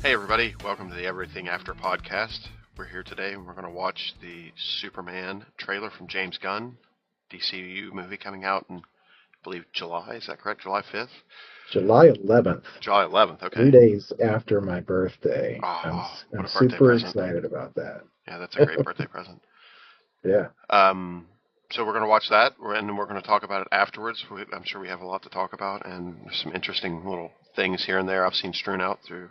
Hey everybody, welcome to the Every.Thing.After podcast. We're here today and we're going to watch the Superman trailer from James Gunn, DCU movie coming out in, I believe, July. Is that correct? July 5th? July 11th, July 11th, okay. 3 days after my birthday. I'm Oh, what I'm a birthday super present. excited about that. Yeah, that's a great birthday present. Yeah. So we're going to watch that and then we're going to talk about it afterwards. I'm sure we have a lot to talk about and there's some interesting little things here and there I've seen strewn out through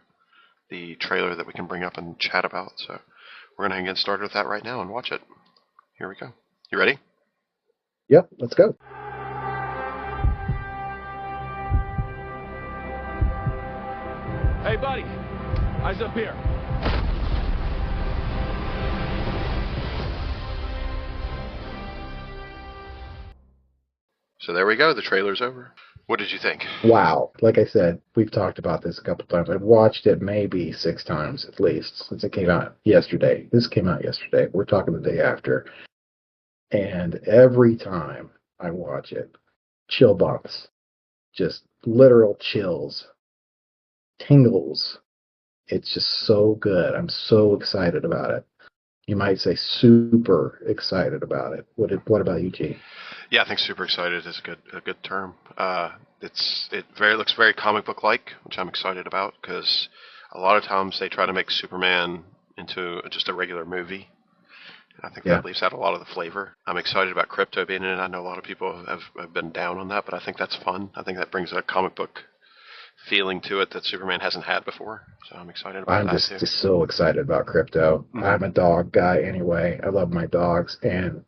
the trailer that we can bring up and chat about. So we're going to get started with that right now and watch it. Here we go. You ready? Yep, let's go. Hey, buddy. Eyes up here. So there we go. The trailer's over. What did you think? Wow. Like I said, we've talked about this a couple times. I've watched it maybe 6 times at least since it came out yesterday. This came out yesterday. We're talking the day after. And every time I watch it, chill bumps, just literal chills, tingles. It's just so good. I'm so excited about it. You might say super excited about it. What about you, G? Yeah, I think super excited is a good term. It looks very comic book like, which I'm excited about because a lot of times they try to make Superman into just a regular movie. I think Yeah, that leaves out a lot of the flavor. I'm excited about Crypto being in it. I know a lot of people have been down on that, but I think that's fun. I think that brings a comic book feeling to it that Superman hasn't had before. So I'm excited about I'm that just, too. just so excited about Crypto. Mm-hmm. I'm a dog guy anyway. I love my dogs, and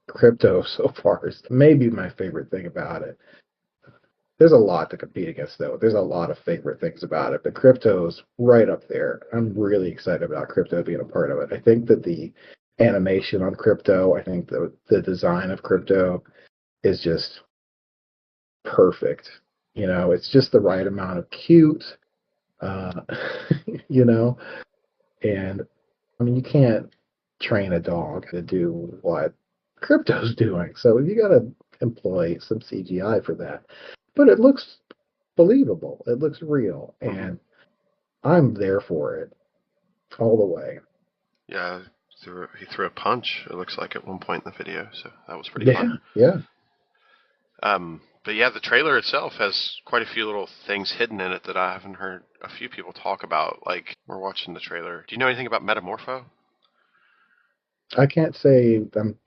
Crypto so far is maybe my favorite thing about it. There's a lot to compete against, though. There's a lot of favorite things about it, but Crypto's right up there. I'm really excited about Crypto being a part of it. I think that the animation on Crypto, I think the design of Crypto is just perfect. It's just the right amount of cute, uh, you know, and I mean, you can't train a dog to do what Crypto's doing. So you got to employ some CGI for that. But it looks believable. It looks real. Mm-hmm. And I'm there for it all the way. Yeah, he threw a punch. It looks like at one point in the video, so that was pretty fun. Yeah. Yeah. But yeah, the trailer itself has quite a few little things hidden in it that I haven't heard a few people talk about. Like, we're watching the trailer. Do you know anything about Metamorpho? I can't say I'm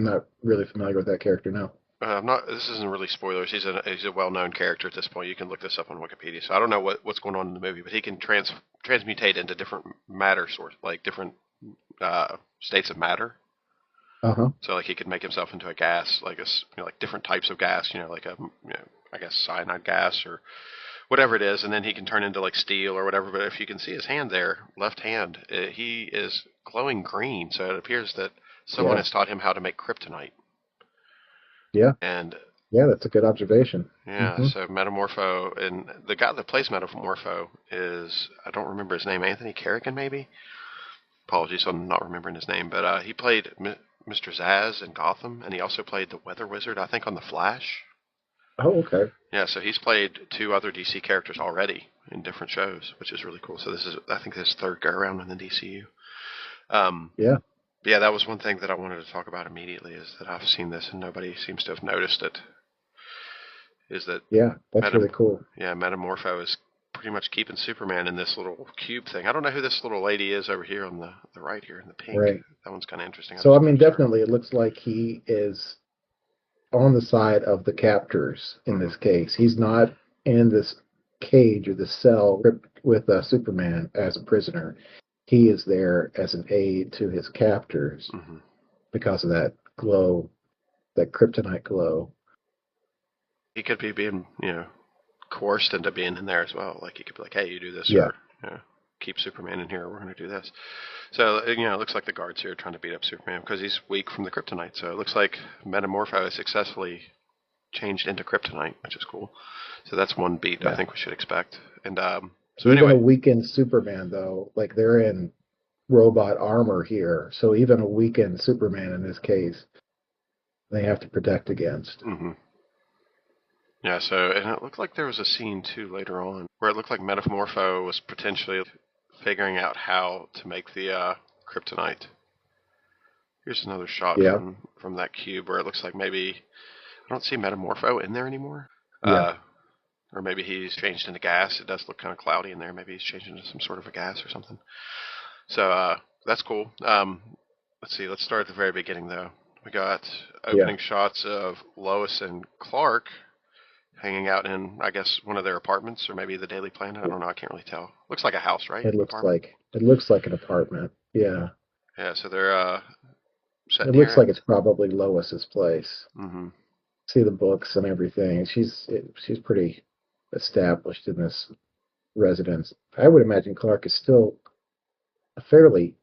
not really familiar with that character now. I'm not. This isn't really spoilers. He's a well-known character at this point. You can look this up on Wikipedia. So I don't know what's going on in the movie, but he can transmutate into different matter source, like different states of matter. Uh-huh. So like he could make himself into a gas, like like different types of gas. Like I guess cyanide gas or whatever it is, and then he can turn into like steel or whatever. But if you can see his hand there, left hand, he is glowing green. So it appears that someone Yeah. has taught him how to make kryptonite. Yeah. And Yeah, that's a good observation. yeah, Hmm. so Metamorpho, and the guy that plays Metamorpho is, I don't remember his name, Anthony Carrigan maybe? Apologies, I'm not remembering his name, but he played Mr. Zaz in Gotham, and he also played the Weather Wizard, I think, on The Flash. Oh, okay. Yeah, so he's played two other DC characters already in different shows, which is really cool. So this is, I think, his third go around in the DCU. Um, Yeah. yeah, that was one thing that I wanted to talk about immediately is that I've seen this and nobody seems to have noticed it. Is that Yeah, that's really Metam- cool. yeah, Metamorpho is pretty much keeping Superman in this little cube thing. I don't know who this little lady is over here on the right here in the pink. Right. That one's kind of interesting. I So, I just mean, noticed her. definitely it looks like he is on the side of the captors in Mm-hmm. this case. He's not in this cage or the cell with Superman as a prisoner. He is there as an aid to his captors Mm-hmm. because of that glow, that kryptonite glow. He could be being, coerced into being in there as well. Like he could be like, "Hey, you do this, Yeah. or keep Superman in here. We're going to do this." So it looks like the guards here are trying to beat up Superman because he's weak from the kryptonite. So it looks like Metamorpho is successfully changed into kryptonite, which is cool. So that's one beat I Yeah. think we should expect. And so Even a anyway, weakened Superman, though, like they're in robot armor here. So even a weakened Superman in this case, they have to protect against. mm-hmm. Yeah, so, and it looked like there was a scene, too, later on, where it looked like Metamorpho was potentially figuring out how to make the kryptonite. Here's another shot Yeah, from that cube where it looks like maybe I don't see Metamorpho in there anymore. yeah. Or maybe he's changed into gas. It does look kind of cloudy in there. Maybe he's changed into some sort of a gas or something. So that's cool. Let's see. Let's start at the very beginning, though. We got Yeah. opening shots of Lois and Clark hanging out in, I guess, one of their apartments, or maybe the Daily Planet. I don't know. I can't really tell. Looks like a house, right? It looks Apartment. like it looks like an apartment. Yeah. Yeah. So they're It sitting looks here. like it's probably Lois's place. Mm-hmm. See the books and everything. She's pretty established in this residence. I would imagine Clark is still a fairly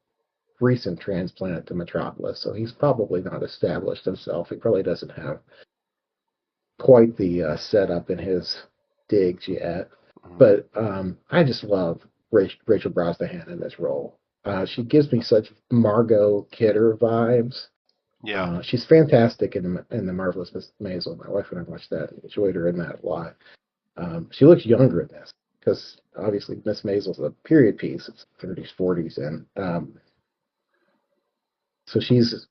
recent transplant to Metropolis, so he's probably not established himself. He probably doesn't have quite the setup in his digs yet. Mm-hmm. But I just love Rachel Brosnahan in this role. She gives me such Margot Kidder vibes. Yeah. She's fantastic in the Marvelous Miss Maisel. My wife and I watched that. Enjoyed her in that a lot. She looks younger in this because obviously Miss Maisel's a period piece. It's 30s, 40s, and so she's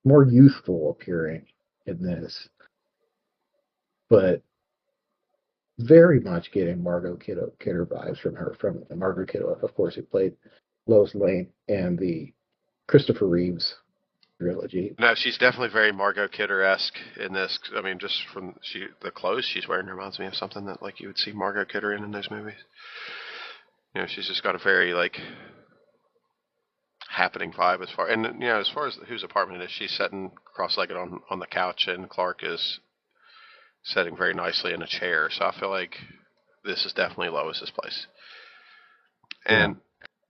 more youthful appearing in this, but very much getting Kidder vibes from her, from Margot Kidder, of course, who played Lois Lane and the Christopher Reeves trilogy. No, she's definitely very Margot Kidder-esque in this. I mean, just from the clothes she's wearing reminds me of something that like you would see Margot Kidder in those movies. You know, she's just got a very like happening vibe as far as whose apartment it is. She's sitting cross-legged on the couch, and Clark is sitting very nicely in a chair. So I feel like this is definitely Lois's place. Yeah. And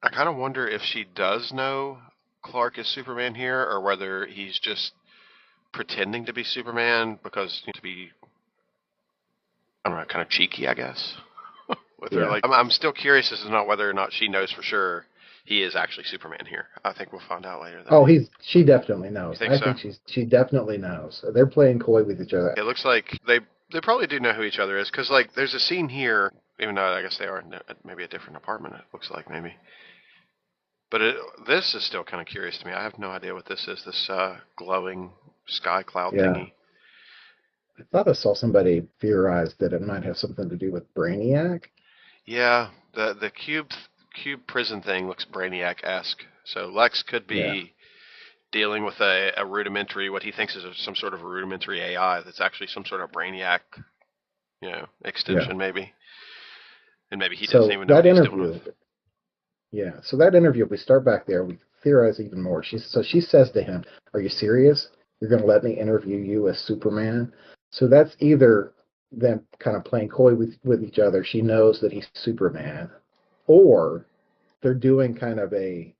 I kind of wonder if she does know Clark is Superman here, or whether he's just pretending to be Superman because to be, I don't know, kind of cheeky, I guess. With her, Yeah. like, I'm still curious as to not whether or not she knows for sure he is actually Superman here. I think we'll find out later. Oh, she definitely You knows. think I so? think she definitely knows. They're playing coy with each other. It looks like they probably do know who each other is because like there's a scene here, even though I guess they are in maybe a different apartment. It looks like maybe. But this is still kind of curious to me. I have no idea what this is. This glowing sky cloud Yeah. thingy. I thought I saw somebody theorize that it might have something to do with Brainiac. Yeah, the cube prison thing looks Brainiac-esque. So Lex could Yeah. be dealing with a rudimentary, what he thinks is some sort of a rudimentary AI that's actually some sort of Brainiac, Yeah. extension maybe, and maybe he doesn't So even know what that he's doing with. interview, yeah. So that interview, if we start back there, we theorize even more. She says to him, "Are you serious? You're going to let me interview you as Superman?" So that's either them kind of playing coy with each other. She knows that he's Superman, or they're doing kind of a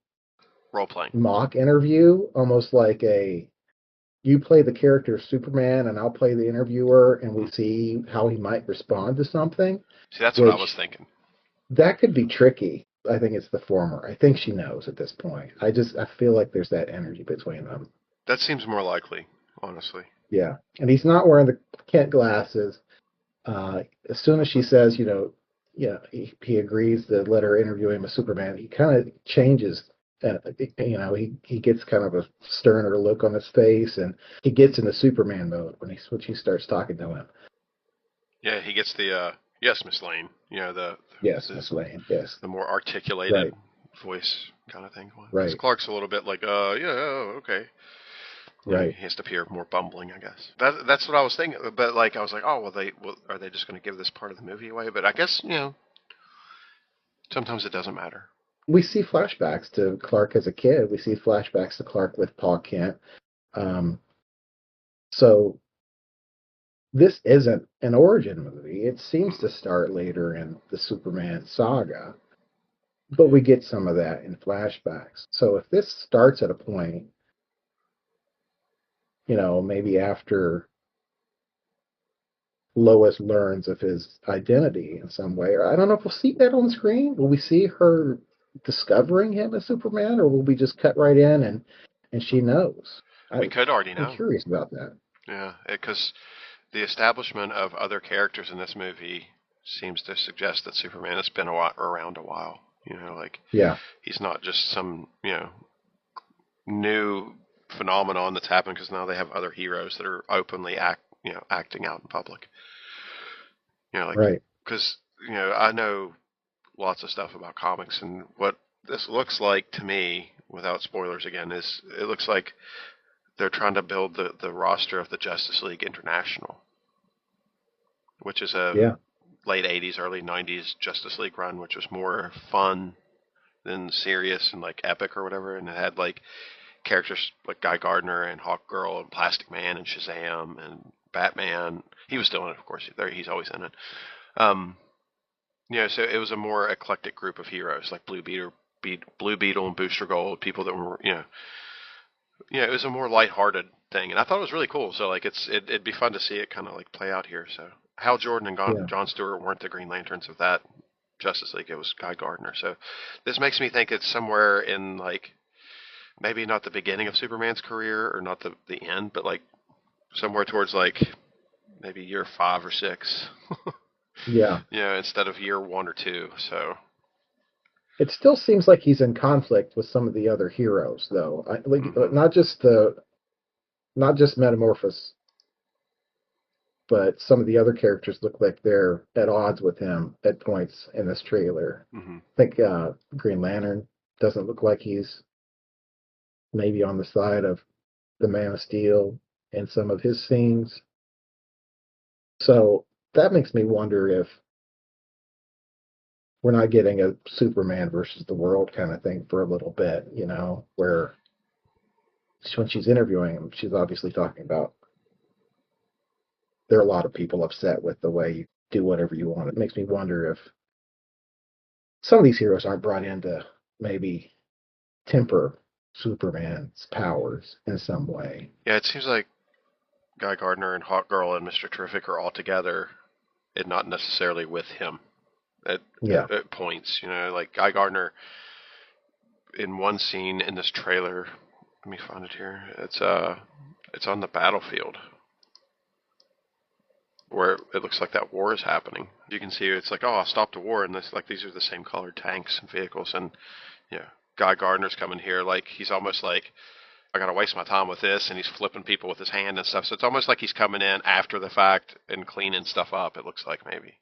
Role playing. mock interview, almost like you play the character of Superman and I'll play the interviewer, and we see how he might respond to something. See, that's what I was Which thinking. that could be tricky. I think it's the former. I think she knows at this point. I feel like there's that energy between them. That seems more likely, honestly. Yeah, and he's not wearing the Kent glasses. As soon as she says, yeah, he agrees to let her interview him as Superman, he kind of changes. He gets kind of a sterner look on his face, and he gets into Superman mode when she starts talking to him. Yeah, he gets the yes, Miss Lane. Yes, Miss Lane. Yes, the more articulated right, voice kind of thing. Because right, Clark's a little bit like, yeah, oh, okay. right. He has to appear more bumbling, I guess. That's what I was thinking. But like, I was like, oh, are they just going to give this part of the movie away? But I guess sometimes it doesn't matter. We see flashbacks to Clark as a kid. We see flashbacks to Clark with Pa Kent. Um, so this isn't an origin movie. It seems to start later in the Superman saga, but we get some of that in flashbacks. So if this starts at a point, maybe after Lois learns of his identity in some way, or I don't know if we'll see that on screen. Will we see her discovering him as Superman, or will we just cut right in and she knows? We could already I'm know. curious about that. Yeah, because the establishment of other characters in this movie seems to suggest that Superman has been around a while. Like Yeah. he's not just some new phenomenon that's happened because now they have other heroes that are openly acting out in public. Like Right. because I know lots of stuff about comics, and what this looks like to me, without spoilers again, is it looks like they're trying to build the roster of the Justice League International, which is a Yeah. late 80s, early 90s Justice League run, which was more fun than serious and like epic or whatever, and it had like characters like Guy Gardner and Hawkgirl and Plastic Man and Shazam and Batman. He was still in it, of course. He's always in it. Um, so it was a more eclectic group of heroes like Blue Beetle and Booster Gold, people that were it was a more lighthearted thing, and I thought it was really cool. So like it'd be fun to see it kind of like play out here. So Hal Jordan and Yeah. John Stewart weren't the Green Lanterns of that Justice League. It was Guy Gardner. So this makes me think it's somewhere in like maybe not the beginning of Superman's career or not the end, but like somewhere towards like maybe year 5 or 6. Yeah. Instead of year 1 or 2. So It still seems like he's in conflict with some of the other heroes, though. mm-hmm. Not just Metamorphosis, but some of the other characters look like they're at odds with him at points in this trailer. Mm-hmm. I think Green Lantern doesn't look like he's maybe on the side of the Man of Steel in some of his scenes. So that makes me wonder if we're not getting a Superman versus the world kind of thing for a little bit, where when she's interviewing him, she's obviously talking about there are a lot of people upset with the way you do whatever you want. It makes me wonder if some of these heroes aren't brought in to maybe temper Superman's powers in some way. Yeah, it seems like Guy Gardner and Hawkgirl and Mr. Terrific are all together and not necessarily with him Yeah. at points. Like Guy Gardner in one scene in this trailer. Let me find it here. It's on the battlefield where it looks like that war is happening. You can see it's like, oh, I'll stop the war, and this like these are the same colored tanks and vehicles, and Guy Gardner's coming here like he's almost like I gotta waste my time with this, and he's flipping people with his hand and stuff. So it's almost like he's coming in after the fact and cleaning stuff up. It looks like maybe.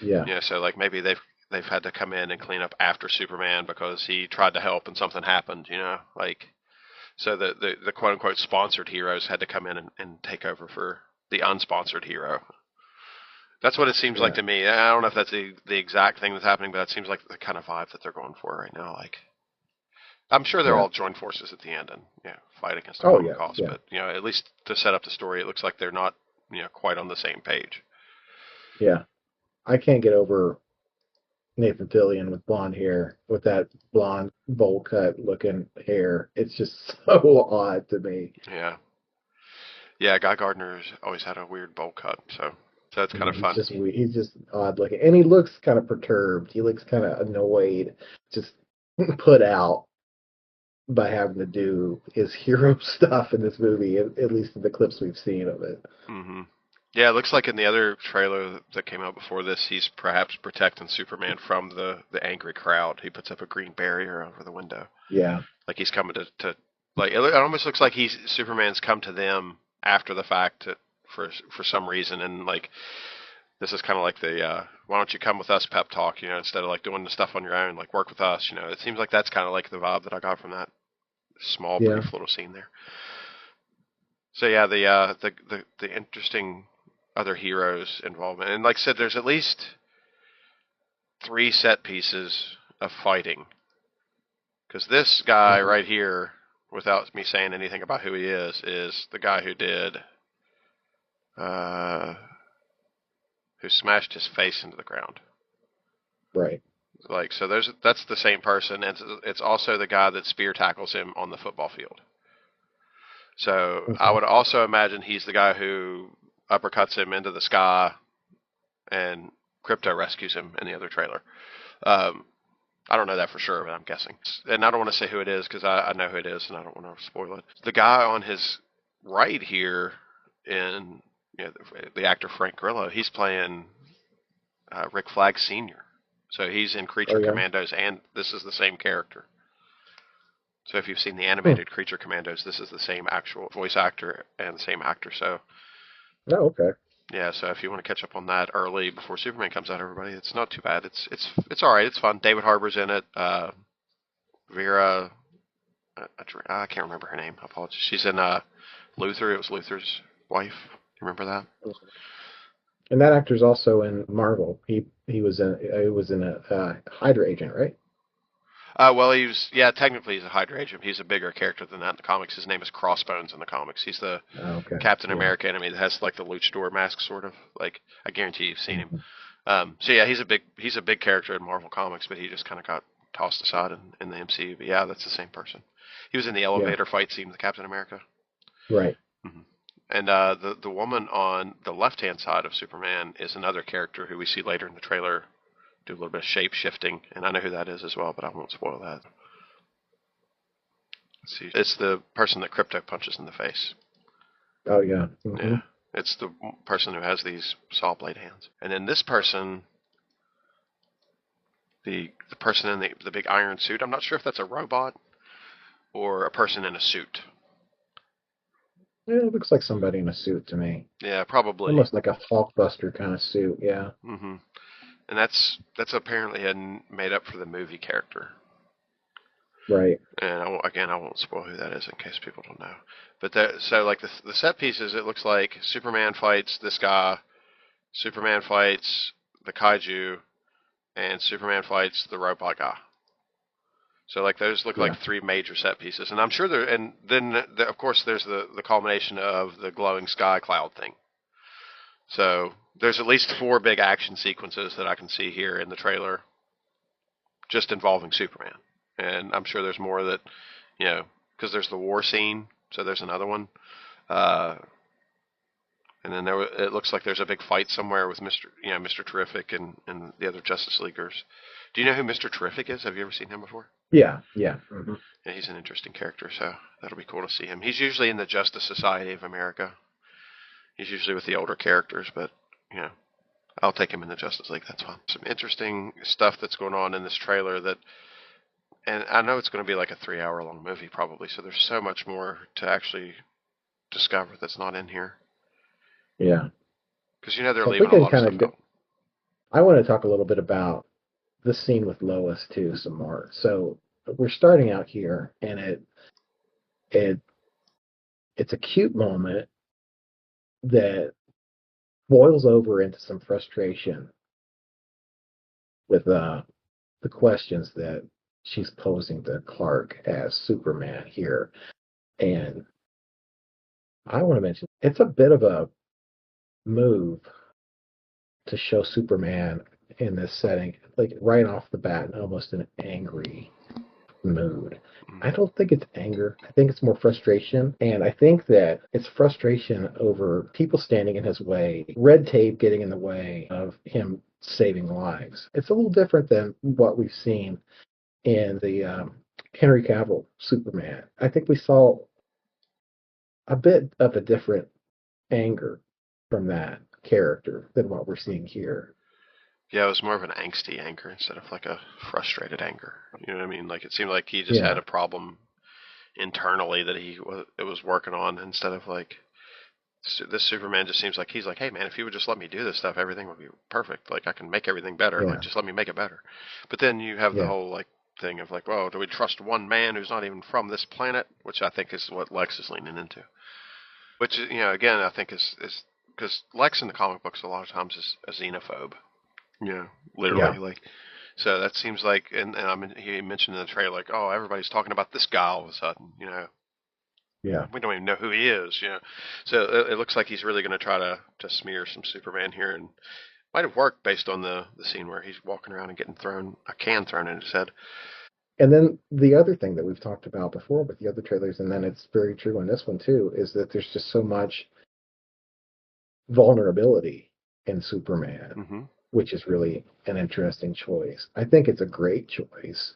Yeah. So like maybe they've had to come in and clean up after Superman because he tried to help and something happened. Like so the quote unquote sponsored heroes had to come in and take over for the unsponsored hero. That's what it seems like to me. I don't know if that's the exact thing that's happening, but that seems like the kind of vibe that they're going for right now. Like, I'm sure they'll all join forces at the end and fight against a common cause. But at least to set up the story, it looks like they're not quite on the same page. Yeah, I can't get over Nathan Fillion with blonde hair, with that blonde bowl cut looking hair. It's just so odd to me. Yeah, Guy Gardner's always had a weird bowl cut, so that's kind of fun. He's just odd looking, and he looks kind of perturbed. He looks kind of annoyed, just put out by having to do his hero stuff in this movie. At least in the clips we've seen of it. Mm-hmm. Yeah, it looks like in the other trailer that came out before this, he's perhaps protecting Superman from the angry crowd. He puts up a green barrier over the window. Yeah, like he's coming to like it almost looks like Superman's come to them after the fact for some reason, and like this is kind of like the why don't you come with us pep talk, instead of like doing the stuff on your own, like work with us. It seems like that's kind of like the vibe that I got from that small brief little scene there. So yeah, the interesting other heroes involvement, and like I said, there's at least 3 set pieces of fighting, because this guy right here, without me saying anything about who he is the guy who did who smashed his face into the ground. Right. Like, so that's the same person, and it's also the guy that spear tackles him on the football field. So I would also imagine he's the guy who uppercuts him into the sky, and Krypto rescues him in the other trailer. I don't know that for sure, but I'm guessing. And I don't want to say who it is because I know who it is, and I don't want to spoil it. The guy on his right here in the actor Frank Grillo, he's playing Rick Flag Sr. So he's in Oh Creature yeah. Commandos, and this is the same character. So if you've seen the Hmm. animated Creature Commandos, this is the same actual voice actor and the same actor. So Oh, okay. yeah, so if you want to catch up on that early before Superman comes out, everybody, it's not too bad. It's all right. It's fun. David Harbour's in it. Vera, I can't remember her name. I apologize. She's in Luther. It was Luther's wife. You remember that? And that actor's also in Marvel. He was in a Hydra agent, right? Well, technically he's a Hydra agent. He's a bigger character than that in the comics. His name is Crossbones in the comics. He's the Oh, okay. Captain Yeah. America enemy that has like the luchador mask, sort of. Like I guarantee you've seen him. Mhm. So yeah, he's a big character in Marvel comics, but he just kind of got tossed aside in the MCU. But yeah, that's the same person. He was in the Yeah. elevator fight scene with Captain America. Right. hmm And the woman on the left hand side of Superman is another character who we see later in the trailer do a little bit of shape shifting, and I know who that is as well, but I won't spoil that. Let's see, it's the person that Crypto punches in the face. Oh yeah. Yeah, it's the person who has these saw blade hands, and then this person, the person in the big iron suit. I'm not sure if that's a robot or a person in a suit. Yeah, it looks like somebody in a suit to me. Yeah, probably. Almost like a Hulkbuster kind of suit. Yeah. hmm And that's apparently made up for the movie character. Right. And again, I won't spoil who that is in case people don't know. But so like the set pieces, it looks like Superman fights this guy, Superman fights the kaiju, and Superman fights the robot guy. So like those look Yeah. like three major set pieces, and I'm sure there. And then of course there's the culmination of the glowing sky cloud thing. So there's at least four big action sequences that I can see here in the trailer, just involving Superman. And I'm sure there's more that, because there's the war scene. So there's another one. Uh, and then it looks like there's a big fight somewhere with Mr. Terrific and the other Justice Leaguers. Do you know who Mr. Terrific is? Have you ever seen him before? Yeah. Yeah. Yeah, he's an interesting character, so that'll be cool to see him. He's usually in the Justice Society of America. He's usually with the older characters, but you know, I'll take him in the Justice League. That's fine. Some interesting stuff that's going on in this trailer and I know it's going to be like a 3 hour long movie probably. So there's so much more to actually discover that's not in here Yeah. because they're Well, if we leaving a can lot of kind stuff of out. I want to talk a little bit about the scene with Lois too, some more. So we're starting out here, and it it's a cute moment that boils over into some frustration with the questions that she's posing to Clark as Superman here. And I want to mention it's a bit of a move to show Superman in this setting, like right off the bat, in almost an angry mood. I Mm-hmm. don't think it's anger. I think it's more frustration. And I think that it's frustration over people standing in his way, red tape getting in the way of him saving lives. It's a little different than what we've seen in the Henry Cavill Superman. I think we saw a bit of a different anger from that character than what we're seeing here. Yeah, it was more of an angsty anger instead of like a frustrated anger. You know what I mean? Like it seemed like he just had Yeah, a problem internally that it was working on instead of like this Superman just seems like he's like, hey man, if you would just let me do this stuff, everything would be perfect. Like I can make everything better. Like yeah, just let me make it better. But then you have the yeah, whole like thing of like, well, do we trust one man who's not even from this planet? Which I think is what Lex is leaning into. Which again, I think is because Lex in the comic books a lot of times is a xenophobe. Yeah, yeah, literally like. So that seems like, he mentioned in the trailer, like, oh, everybody's talking about this guy all of a sudden, yeah. we don't even know who he is. So it looks like he's really going to try to smear some Superman here, and might have worked based on the scene where he's walking around and getting thrown a can thrown in his head. And then the other thing that we've talked about before with the other trailers, and then it's very true on this one too, is that there's just so much vulnerability in Superman, Mm-hmm. Well, which is really an interesting choice. I think it's a great choice.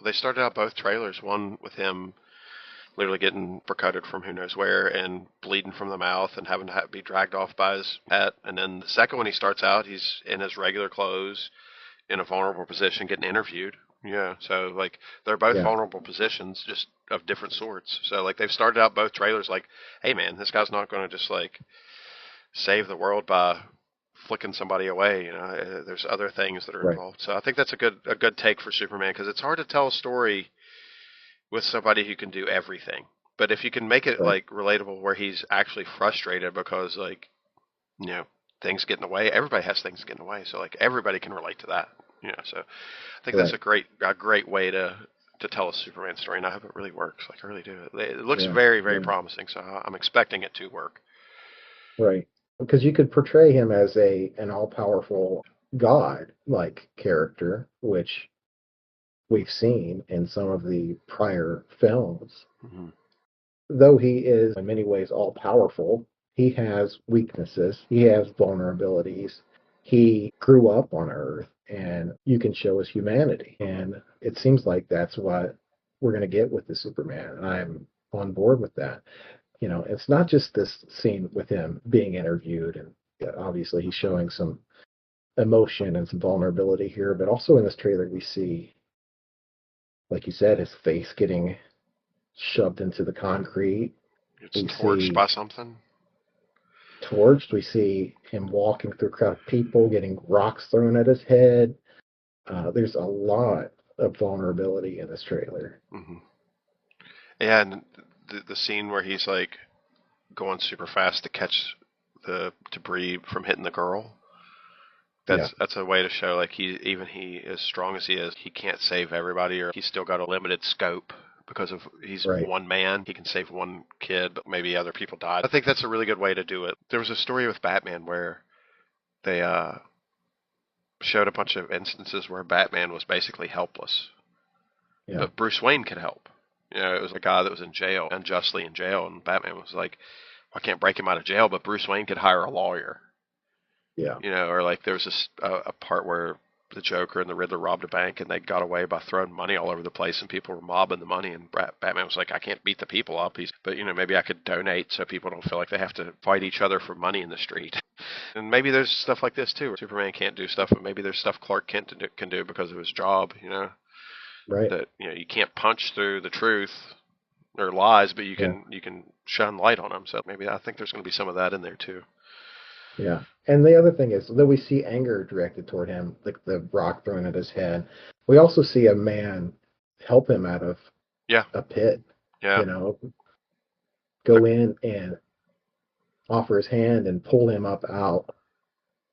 they started out both trailers, one with him literally getting percutted from who knows where and bleeding from the mouth and having to be dragged off by his pet. And then the second one, he starts out, he's in his regular clothes, in a vulnerable position, getting interviewed. Yeah, so like they're both Yeah, vulnerable positions, just of different sorts. So like they've started out both trailers like, hey man, this guy's not going to just like save the world by flicking somebody away. There's other things that are right, involved. So I think that's a good take for Superman because it's hard to tell a story with somebody who can do everything. But if you can make it right, like relatable where he's actually frustrated because like you know things get in the way, everybody has things get in the way. So like everybody can relate to that. So I think that's right. a great way to tell a Superman story, and I hope it really works. Like I really do. It looks Yeah, very very yeah, promising, so I'm expecting it to work. right. Because you could portray him as an all-powerful god like character, which we've seen in some of the prior films. Hmm. Though he is in many ways all powerful, he has weaknesses, he has vulnerabilities. He grew up on Earth, and you can show his humanity. And it seems like that's what we're going to get with the Superman. And I'm on board with that. It's not just this scene with him being interviewed, and yeah, obviously he's showing some emotion and some vulnerability here, but also in this trailer we see, like you said, his face getting shoved into the concrete. It's We torched see by something. torched. We see him walking through a crowd of people, getting rocks thrown at his head. There's a lot of vulnerability in this trailer. Hmm. Yeah, and the scene where he's like going super fast to catch the debris from hitting the girl. Yeah, That's a way to show like he as strong as he is, he can't save everybody, or he's still got a limited scope because of he's right. one man. He can save one kid, but maybe other people died. I think that's a really good way to do it. There was a story with Batman where they showed a bunch of instances where Batman was basically helpless, Yeah, but Bruce Wayne could help. It was a guy that was in jail, unjustly in jail, and Batman was like, I can't break him out of jail, but Bruce Wayne could hire a lawyer. yeah, Or like there was a part where the Joker and the Riddler robbed a bank and they got away by throwing money all over the place and people were mobbing the money and Batman was like, I can't beat the people up. But maybe I could donate so people don't feel like they have to fight each other for money in the street. And maybe there's stuff like this too, where Superman can't do stuff, but maybe there's stuff Clark Kent can do because of his job. right. That you can't punch through the truth or lies, but you Yeah, can shine light on them. So maybe I think there's going to be some of that in there too. yeah. And the other thing is, though we see anger directed toward him, like the rock thrown at his head, we also see a man help him out of Yeah, a pit, yeah. you know, go in and offer his hand and pull him up out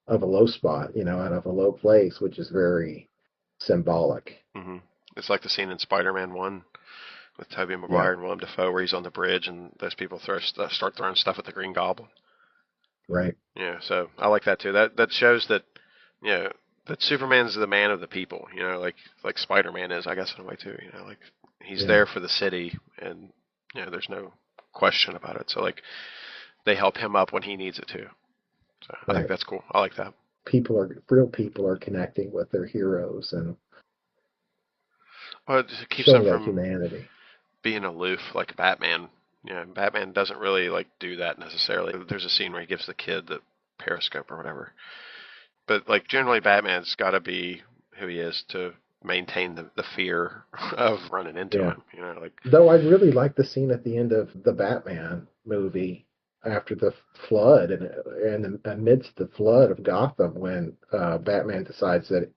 of a low spot, out of a low place, which is very symbolic. Hmm. It's like the scene in Spider-Man 1 with Tobey Yeah, Maguire and Willem Dafoe where he's on the bridge and those people start throwing stuff at the Green Goblin. right. So I like that too. That shows that that Superman's the man of the people. Like Spider-Man is, I guess, in a way too. Like he's Yeah, there for the city, and there's no question about it. So like they help him up when he needs it too. So I think right. that's cool. I like that. Real people are connecting with their heroes and Well, it keeps them showing that from humanity. being aloof like Batman. Batman doesn't really like do that necessarily. There's a scene where he gives the kid the periscope or whatever. But like generally Batman's got to be who he is to maintain the fear of running into Yeah. him, like Though I really like the scene at the end of the Batman movie after the flood and amidst the flood of Gotham when Batman decides that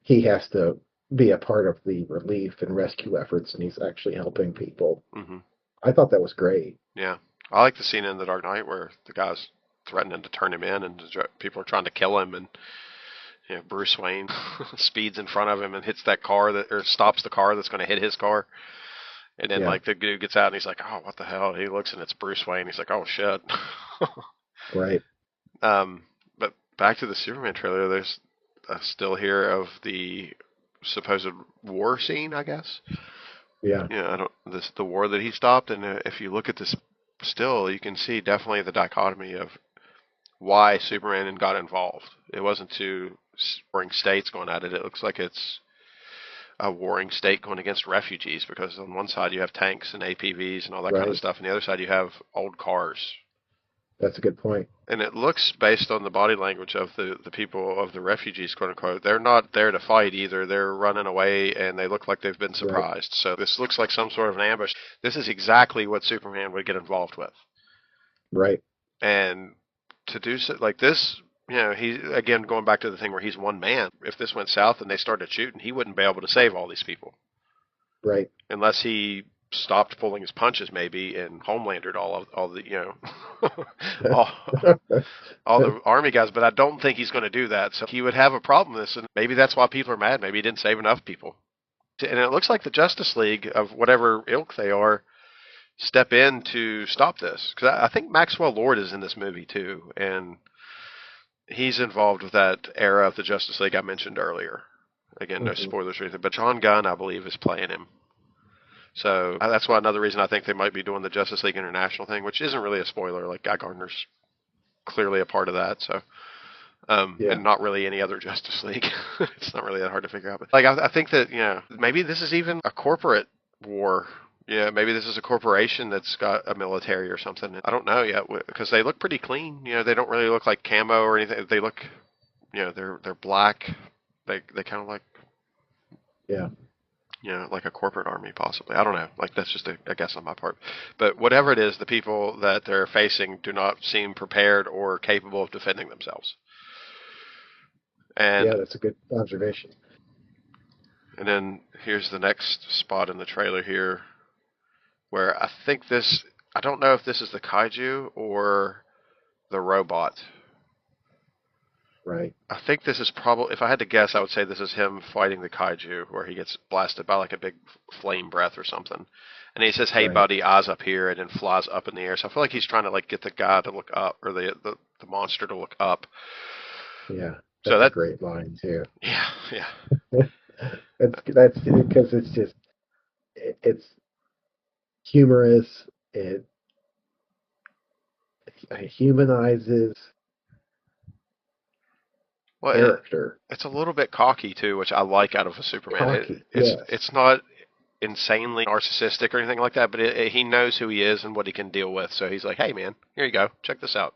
he has to be a part of the relief and rescue efforts and he's actually helping people. hmm. I thought that was great. Yeah. I like the scene in The Dark Knight where the guy's threatening to turn him in and people are trying to kill him and Bruce Wayne speeds in front of him and hits that car or stops the car that's going to hit his car. And then Yeah, like the dude gets out and he's like, "Oh, what the hell?" He looks and it's Bruce Wayne. He's like, "Oh shit." right. But back to the Superman trailer. There's a still here of the supposed war scene, I guess. Yeah, I don't the war that he stopped. And if you look at this still, you can see definitely the dichotomy of why Superman got involved. It wasn't two warring states going at it. It looks like it's a warring state going against refugees, because on one side you have tanks and APVs and all that kind of Right. stuff, and the other side you have old cars. That's a good point. And it looks, based on the body language of the people, of the refugees, quote unquote, they're not there to fight either. They're running away, and they look like they've been Right. surprised. So this looks like some sort of an ambush. This is exactly what Superman would get involved with. Right. And to do so like this, he, again, going back to the thing where he's one man. If this went south and they started shooting, he wouldn't be able to save all these people Right. unless he stopped pulling his punches, maybe, and homelandered all the all, all the army guys. But I don't think he's going to do that. So he would have a problem with this, and maybe that's why people are mad. Maybe he didn't save enough people. And it looks like the Justice League, of whatever ilk they are, step in to stop this, because I think Maxwell Lord is in this movie too, and he's involved with that era of the Justice League I mentioned earlier. Again, no Hmm. spoilers or anything, but John Gunn, I believe, is playing him. So that's why another reason I think they might be doing the Justice League International thing, which isn't really a spoiler. Like, Guy Gardner's clearly a part of that, so Yeah. and not really any other Justice League. It's not really that hard to figure out. But like, I think that maybe this is even a corporate war. Yeah, maybe this is a corporation that's got a military or something. I don't know yet, because they look pretty clean. They don't really look like camo or anything. They look, they're black. They kind of like, Yeah. like a corporate army, possibly. I don't know. Like, that's just a guess on my part. But whatever it is, the people that they're facing do not seem prepared or capable of defending themselves. Yeah. And That's a good observation. and then here's the next spot in the trailer here, where I don't know if this is the kaiju or the robot. Right. I think this is probably, if I had to guess, I would say this is him fighting the kaiju, where he gets blasted by like a big flame breath or something. And he says, "Hey, Right. buddy, eyes up here," and then flies up in the air. So I feel like he's trying to like get the guy to look up, or the monster to look up. Yeah. So That's a that, great line too. yeah, yeah. That's because it's just it's humorous. It humanizes Well, character. it's a little bit cocky too, which I like out of a Superman. Cocky. It's Yes. it's not insanely narcissistic or anything like that, but he knows who he is and what he can deal with. So he's like, "Hey, man, here you go. Check this out."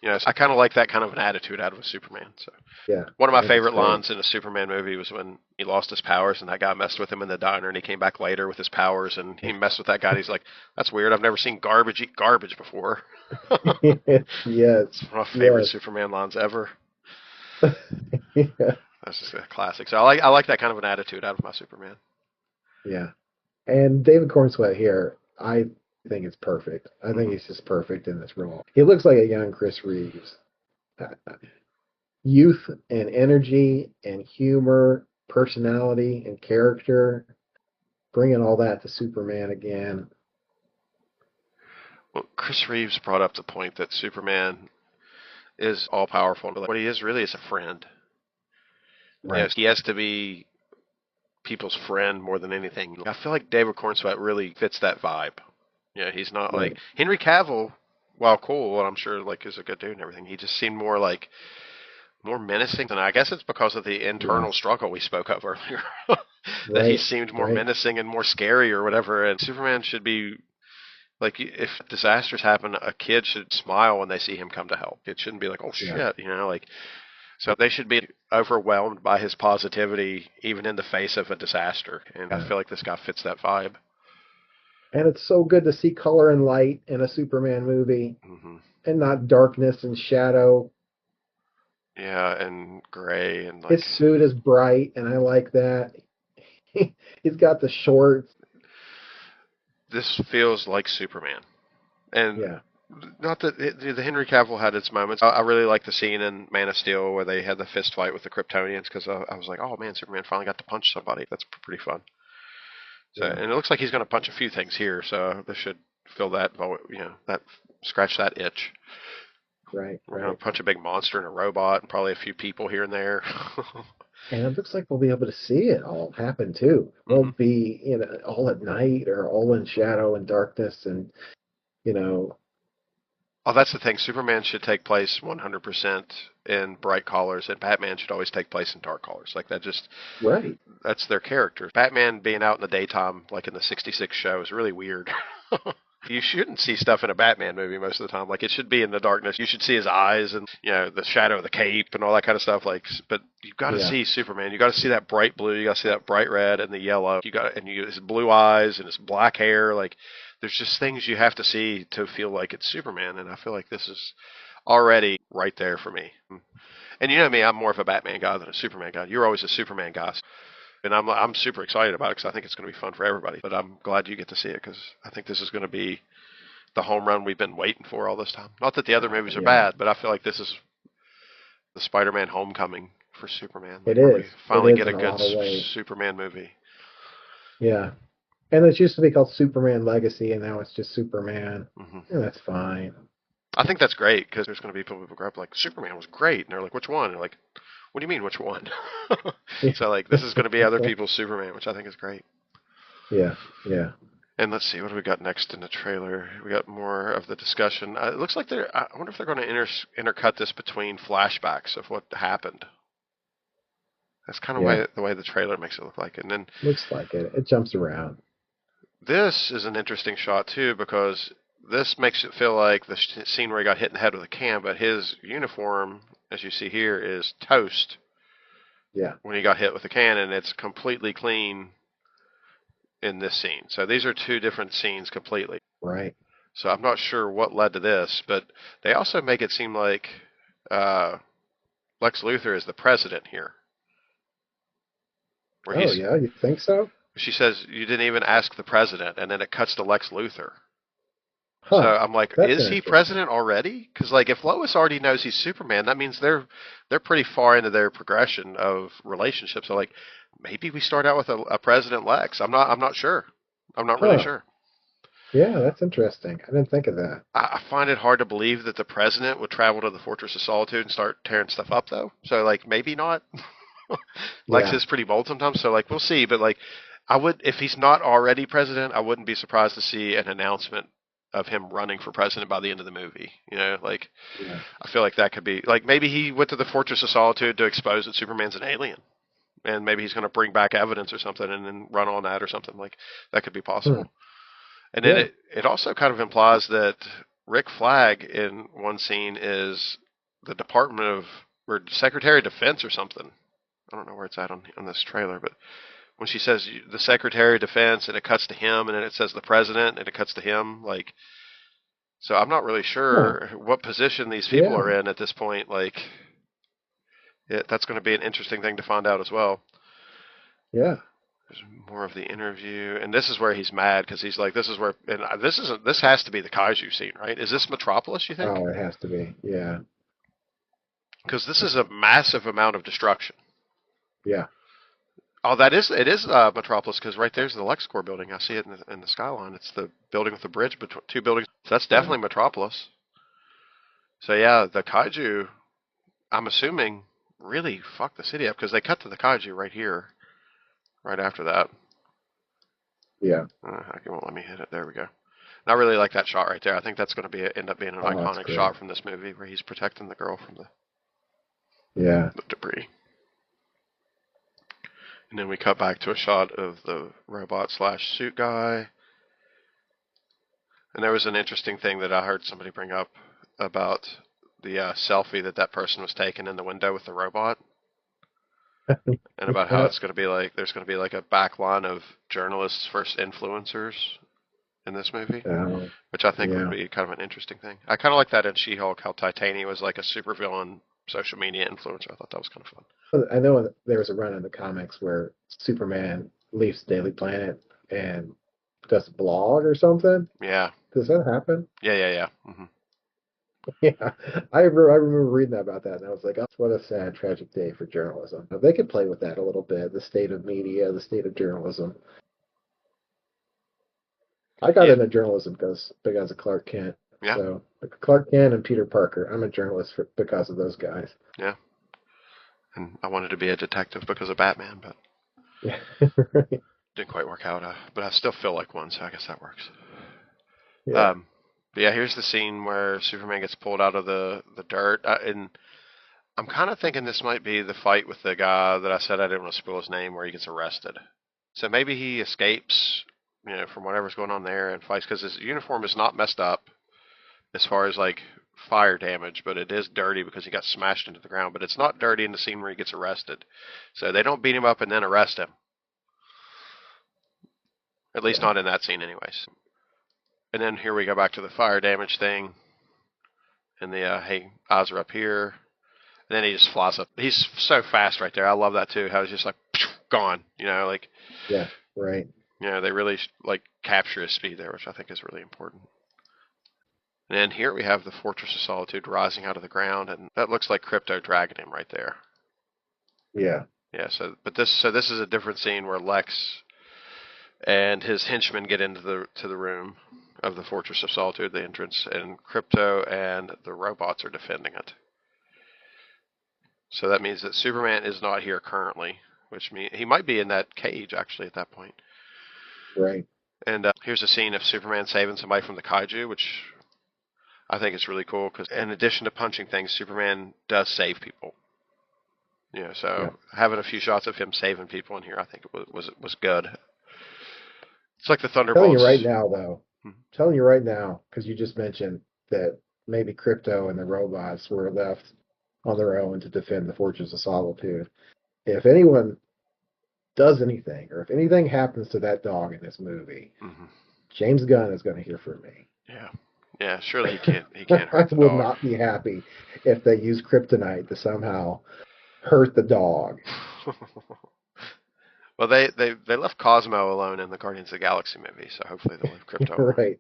So I kind of like that kind of an attitude out of a Superman. So Yeah. one of I my think it's favorite great. lines in a Superman movie was when he lost his powers and that guy messed with him in the diner, and he came back later with his powers and he messed with that guy. And he's like, "That's weird. I've never seen garbage eat garbage before." Yes. It's one of my favorite Yes. Superman lines ever. Yeah. That's just a classic. So I like that kind of an attitude out of my Superman. Yeah. And David Cornsweet here, I think it's perfect. I think Mhm. he's just perfect in this role. He looks like a young Chris Reeves. Youth and energy and humor, personality and character, bringing all that to Superman again. Well, Chris Reeves brought up the point that Superman is all powerful, but what he is really is a friend. Right. He has to be people's friend more than anything. I feel like David Cornsweet really fits that vibe. He's not like Right. Henry Cavill. While cool, and I'm sure like is a good dude and everything, he just seemed more menacing. And I guess it's because of the Yeah. internal struggle we spoke of earlier, that he Right. seemed more Right. menacing and more scary or whatever. And Superman should be like, if disasters happen, a kid should smile when they see him come to help. It shouldn't be like, "Oh Yeah. shit," like. So they should be overwhelmed by his positivity, even in the face of a disaster. And I Yeah. feel like this guy fits that vibe. And it's so good to see color and light in a Superman movie Hmm. and not darkness and shadow. Yeah, and gray and His like suit is bright, and I like that. He's got the shorts. this feels like Superman. And Yeah. not that the Henry Cavill had its moments. I really like the scene in Man of Steel where they had the fist fight with the Kryptonians, because I was like, "Oh man, Superman finally got to punch somebody." That's pretty fun. So, Yeah. and it looks like he's going to punch a few things here, so this should fill that, that scratch that itch. Right. We're going Right. to punch a big monster and a robot and probably a few people here and there. And it looks like we'll be able to see it all happen too. Hmm. Won't be, all at night or all in shadow and darkness, and you know, Oh, that's the thing. Superman should take place 100% in bright colors, and Batman should always take place in dark colors. Like that, just Right. that's their character. Batman being out in the daytime, like in the '66 show, is really weird. You shouldn't see stuff in a Batman movie most of the time. Like it should be in the darkness. You should see his eyes and the shadow of the cape and all that kind of stuff. Like, but you've got to Yeah. see Superman. You got to see that bright blue. You got to see that bright red and the yellow. His blue eyes and his black hair. Like, there's just things you have to see to feel like it's Superman. And I feel like this is already right there for me. And you know me, I'm more of a Batman guy than a Superman guy. You're always a Superman guy. And I'm super excited about it because I think it's going to be fun for everybody. But I'm glad you get to see it because I think this is going to be the home run we've been waiting for all this time. Not that the other movies are Yeah. bad, but I feel like this is the Spider-Man homecoming for Superman. It Like where we is. finally It is get a in a good lot of ways. Superman movie. Yeah. And it used to be called Superman Legacy, and now it's just Superman. Hmm. And that's fine. I think that's great because there's going to be people who grow up like Superman was great, and they're like, which one? And they're like, what do you mean, which one? So like, this is going to be other people's Superman, which I think is great. Yeah. Yeah. And let's see, what do we got next in the trailer? We got more of the discussion. It looks like I wonder if they're going to intercut this between flashbacks of what happened. That's kind of Yeah. the way the trailer makes it look like. And then Looks like it. It jumps around. this is an interesting shot too because this makes it feel like the scene where he got hit in the head with a can, but his uniform, as you see here, is toast Yeah. when he got hit with a can, and it's completely clean in this scene. So these are two different scenes completely. Right. So I'm not sure what led to this, but they also make it seem like Lex Luthor is the president here. Where Oh, yeah? You think so? she says, you didn't even ask the president, and then it cuts to Lex Luthor. So Huh. I'm like, That's is he interesting. president already? Because like, if Lois already knows he's Superman, that means they're pretty far into their progression of relationships. So like, maybe we start out with a President Lex. I'm not sure. I'm not really Huh. sure. Yeah, that's interesting. I didn't think of that. I find it hard to believe that the president would travel to the Fortress of Solitude and start tearing stuff up, though. So like, maybe not. Lex Yeah. is pretty bold sometimes, so like, we'll see. But like, I would, if he's not already president, I wouldn't be surprised to see an announcement of him running for president by the end of the movie. Like, Yeah. I feel like that could be like maybe he went to the Fortress of Solitude to expose that Superman's an alien, and maybe he's going to bring back evidence or something, and then run on that or something. Like that could be Hmm. possible. And then Yeah. it also kind of implies that Rick Flag in one scene is the Department of or Secretary of Defense or something. I don't know where it's at on this trailer, but when she says the Secretary of Defense and it cuts to him and then it says the President and it cuts to him, like, so I'm not really Huh. sure what position these people Yeah. are in at this point. Like, that's going to be an interesting thing to find out as well. Yeah. There's more of the interview, and this is where he's mad because he's like, "This is where," and this has to be the kaiju scene, right? Is this Metropolis? You think? Oh, it has to be. Yeah. Because this is a massive amount of destruction. Yeah. Oh, it is Metropolis because right there's the LexCorp building. I see it in the skyline. It's the building with the bridge between two buildings. So that's Yeah. definitely Metropolis. So yeah, the kaiju, I'm assuming, really fucked the city up because they cut to the kaiju right here, right after that. Yeah. It won't let me hit it. There we go. And I really like that shot right there. I think that's going to end up being an Oh, that's iconic great. shot from this movie where he's protecting the girl from Yeah. the debris. And then we cut back to a shot of the robot / suit guy. And there was an interesting thing that I heard somebody bring up about the selfie that person was taking in the window with the robot. And about how Yeah. it's going to be like, there's going to be like a back line of journalists versus influencers in this movie, which I think would Yeah. be kind of an interesting thing. I kind of like that in She-Hulk, how Titania was like a supervillain social media influencer. I thought that was kind of fun. I know there was a run in the comics where Superman leaves Daily Planet and does a blog or something. Yeah. Does that happen? Yeah. Mm-hmm. Yeah, I remember reading about that, and I was like, "Oh, what a sad, tragic day for journalism." But they could play with that a little bit, the state of media, the state of journalism. I got Yeah. into journalism because of Clark Kent. Yeah. So Clark Kent and Peter Parker. I'm a journalist because of those guys. Yeah. And I wanted to be a detective because of Batman, but Yeah, right. didn't quite work out. But I still feel like one, so I guess that works. Yeah. But yeah, here's the scene where Superman gets pulled out of the dirt, and I'm kind of thinking this might be the fight with the guy that I said I didn't want to spoil his name, where he gets arrested. So maybe he escapes, from whatever's going on there and fights because his uniform is not messed up as far as like fire damage, but it is dirty because he got smashed into the ground. But it's not dirty in the scene where he gets arrested. So they don't beat him up and then arrest him. At least Yeah. not in that scene, anyways. And then here we go back to the fire damage thing, and the hey, eyes are up here. And then he just flies up. He's so fast right there. I love that too. How he's just like gone. Yeah, right. They really like capture his speed there, which I think is really important. And then here we have the Fortress of Solitude rising out of the ground, and that looks like Crypto dragging him right there. Yeah. Yeah. This is a different scene where Lex and his henchmen get into the room of the Fortress of Solitude, the entrance, and Crypto and the robots are defending it. So that means that Superman is not here currently, which means he might be in that cage actually at that point. Right. And here's a scene of Superman saving somebody from the kaiju, which I think is really cool because in addition to punching things, Superman does save people. Having a few shots of him saving people in here, I think it was good. It's like the Thunderbolts. Telling you right now, though. Hmm. Telling you right now, because you just mentioned that maybe Crypto and the robots were left on their own to defend the Fortress of Solitude. If anyone does anything, or if anything happens to that dog in this movie, James Gunn is going to hear from me. Yeah. Surely he can't. He can't hurt the dog. I will not be happy if they use kryptonite to somehow hurt the dog. Well, they left Cosmo alone in the Guardians of the Galaxy movie, so hopefully they'll leave Crypto alone. Right.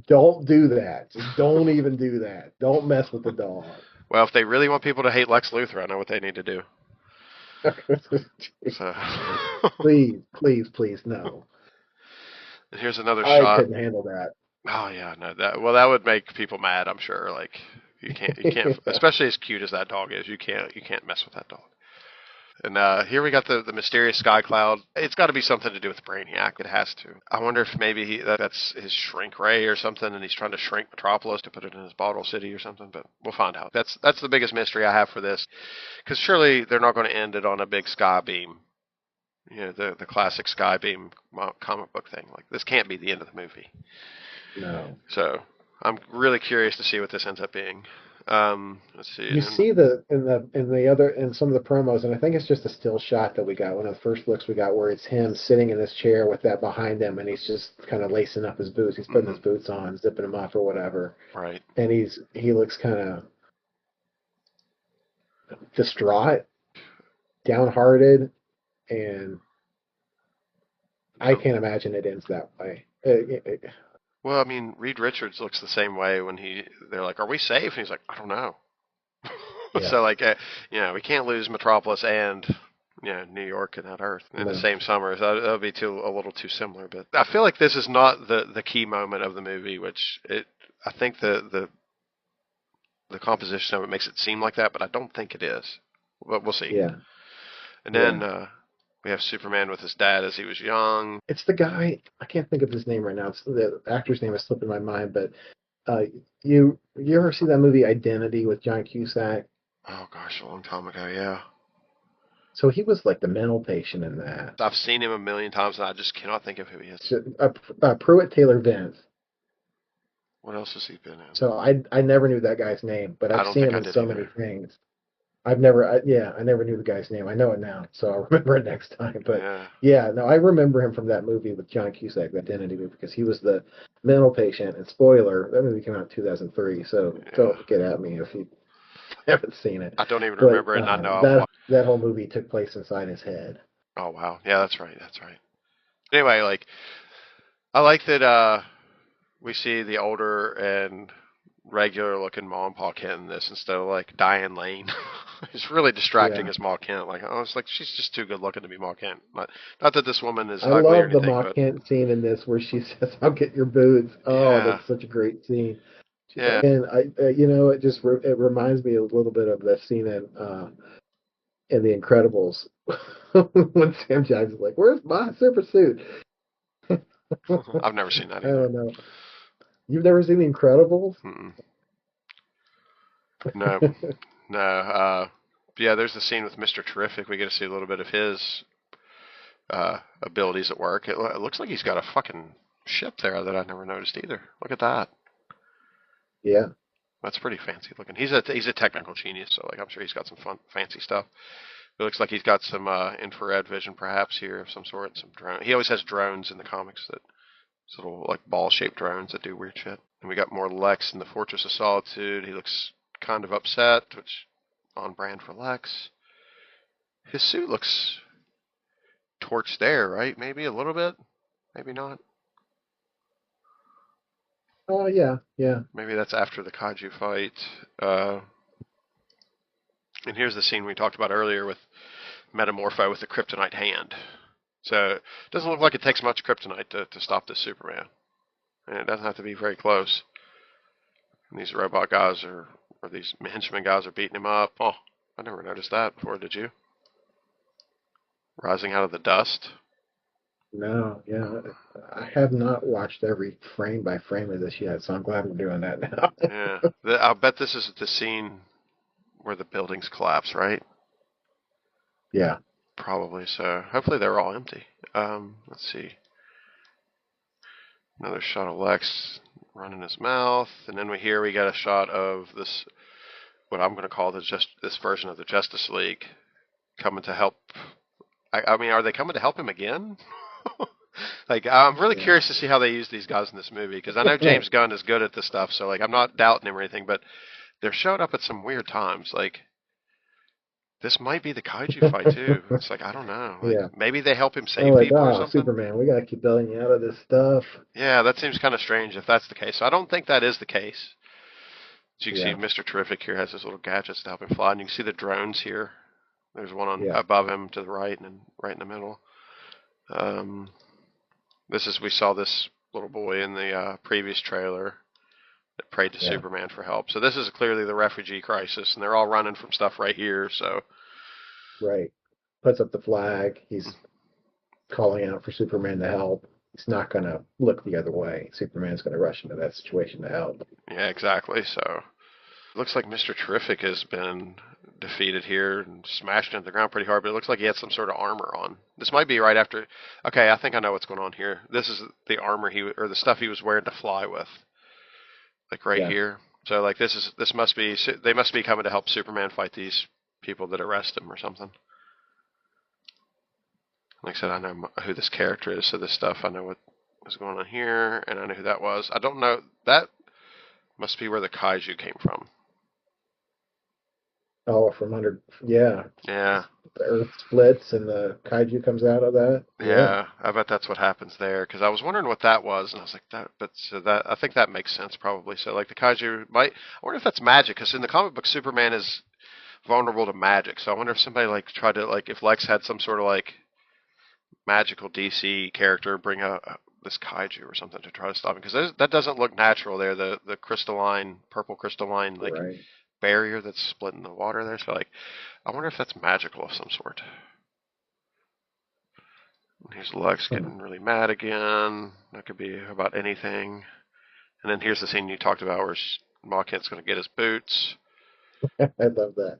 Don't do that. Just don't even do that. Don't mess with the dog. Well, if they really want people to hate Lex Luthor, I know what they need to do. So. Please, no. And here's another shot. I couldn't handle that. Oh yeah, no, that would make people mad. I'm sure. Like you can't, especially as cute as that dog is. You can't mess with that dog. And here we got the mysterious sky cloud. It's got to be something to do with Brainiac. It has to. I wonder if maybe that's his shrink ray or something, and he's trying to shrink Metropolis to put it in his bottle city or something. But we'll find out. That's the biggest mystery I have for this, because surely they're not going to end it on a big sky beam. The classic sky beam comic book thing. Like this can't be the end of the movie. No. So I'm really curious to see what this ends up being. Let's see. You see in some of the promos, and I think it's just a still shot that we got, one of the first looks we got, where it's him sitting in his chair with that behind him, and he's just kind of lacing up his boots. He's putting his boots on, zipping them up or whatever. Right. And he looks kind of distraught, downhearted, and I can't imagine it ends that way. Well, I mean, Reed Richards looks the same way when they're like, "Are we safe?" And he's like, "I don't know." Yeah. So like, we can't lose Metropolis and New York and that Earth in the same summer. So that would be a little too similar. But I feel like this is not the key moment of the movie, which I think the composition of it makes it seem like that, but I don't think it is. But we'll see. Yeah. And then we have Superman with his dad as he was young. It's the guy, I can't think of his name right now. The actor's name is slipping my mind, but you ever see that movie Identity with John Cusack? Oh gosh, a long time ago, yeah. So he was like the mental patient in that. I've seen him a million times, and I just cannot think of who he is. Pruitt Taylor Vince. What else has he been in? So I never knew that guy's name, but I've seen him in so many things. I never knew the guy's name. I know it now, so I'll remember it next time. But I remember him from that movie with John Cusack, the Identity movie, because he was the mental patient. And spoiler, that movie came out in 2003, so don't get at me if you haven't seen it. I don't even remember it, and I know that whole movie took place inside his head. Oh wow, yeah, that's right. Anyway, like I like that we see the older and regular looking Ma and Pa Kent in this instead of like Diane Lane. It's really distracting as Ma Kent. Like, it's like she's just too good looking to be Ma Kent. Not that this woman is ugly or anything. I love the Ma Kent scene in this where she says, "I'll get your boots." Oh, that's such a great scene. Yeah. And it reminds me a little bit of that scene in The Incredibles when Sam Jackson's like, "Where's my super suit?" I've never seen that either. I don't know. You've never seen The Incredibles? Mm-mm. No, no. Yeah, there's the scene with Mr. Terrific. We get to see a little bit of his abilities at work. It looks like he's got a fucking ship there that I never noticed either. Look at that. Yeah. That's pretty fancy looking. He's a technical genius, so like I'm sure he's got some fun fancy stuff. It looks like he's got some infrared vision perhaps here of some sort. Some drone. He always has drones in the comics that little like ball-shaped drones that do weird shit. And we got more Lex in the Fortress of Solitude. He looks kind of upset, which on brand for Lex. His suit looks torched there, right? Maybe a little bit, maybe not. Oh, yeah, yeah. Maybe that's after the kaiju fight. Uh, and here's the scene we talked about earlier with Metamorpho with the kryptonite hand. So it doesn't look like it takes much kryptonite to stop this Superman. And it doesn't have to be very close. And these robot guys or these henchmen guys are beating him up. Oh, I never noticed that before, did you? Rising out of the dust. No, yeah. I have not watched every frame by frame of this yet, so I'm glad we're doing that now. Yeah. I'll bet this is the scene where the buildings collapse, right? Yeah, Probably. So hopefully they're all empty. Let's see. Another shot of Lex running his mouth, and then we got a shot of this, what I'm going to call this version of the Justice League coming to help. I mean, are they coming to help him again? Like, I'm really yeah. curious to see how they use these guys in this movie because I know James Gunn is good at this stuff. So like, I'm not doubting him or anything, but they're showing up at some weird times. Like, this might be the kaiju fight too. It's like I don't know. Like Yeah. maybe they help him I'm save like, people or oh, something. Superman, we gotta keep bailing you out of this stuff. Yeah, that seems kind of strange if that's the case. So I don't think that is the case. As you can see, Yeah, Mr. Terrific here has his little gadgets to help him fly, and you can see the drones here. There's one on yeah, above him to the right, and then right in the middle. Um, we saw this little boy in the previous trailer that prayed to yeah. Superman for help. So this is clearly the refugee crisis, and they're all running from stuff right here. So Right. Puts up the flag. He's calling out for Superman to help. He's not gonna look the other way. Superman's gonna rush into that situation to help. yeah, exactly. So looks like Mr. Terrific has been defeated here and smashed into the ground pretty hard, but it looks like he had some sort of armor on. This might be right after. Okay, I think I know what's going on here. This is the armor or the stuff he was wearing to fly with, like right Yeah. here. So like this must be they must be coming to help Superman fight these people that arrest him or something. Like I said, I know who this character is, so this stuff I know what was going on here, and I know who that was. I don't know that must be where the kaiju came from. Oh, from under. Yeah. Yeah, The Earth splits and the kaiju comes out of that. Yeah. yeah, I bet that's what happens there. Because I was wondering what that was, and I was like, that. But so that I think that makes sense probably. So like the kaiju might. I wonder if that's magic, because in the comic book, Superman is vulnerable to magic. So I wonder if somebody like tried to like if Lex had some sort of like magical DC character bring this kaiju or something to try to stop him, because that doesn't look natural there. The crystalline purple crystalline like Right. barrier that's splitting the water there. So like, I wonder if that's magical of some sort. Here's Lex Huh. getting really mad again. That could be about anything. And then here's the scene you talked about where Mawkent's going to get his boots. I love that.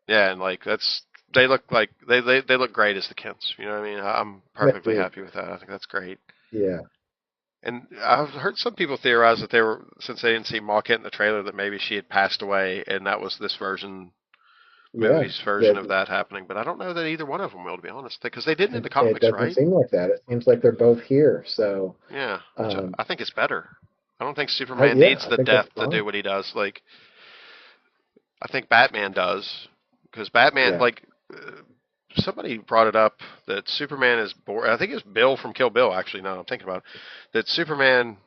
Yeah, and like they look like they look great as the Kents. You know what I mean? I'm They perfectly do. happy with that. I think that's great. Yeah. And I've heard some people theorize that they were, since they didn't see Mawkent in the trailer, that maybe she had passed away, and that was this Yeah. movie's version of That that happening. But I don't know that either one of them will, to be honest, because they didn't in the it comics, doesn't right? seem like that. It seems like they're both here. So, Yeah, which um, I think is better. I don't think Superman yeah, needs I the think that's death to fine. do what he does. Like I think Batman does, because Batman, Yeah. like somebody brought it up that Superman is bored. I think it's Bill from Kill Bill. Actually, now I'm thinking about it, that Superman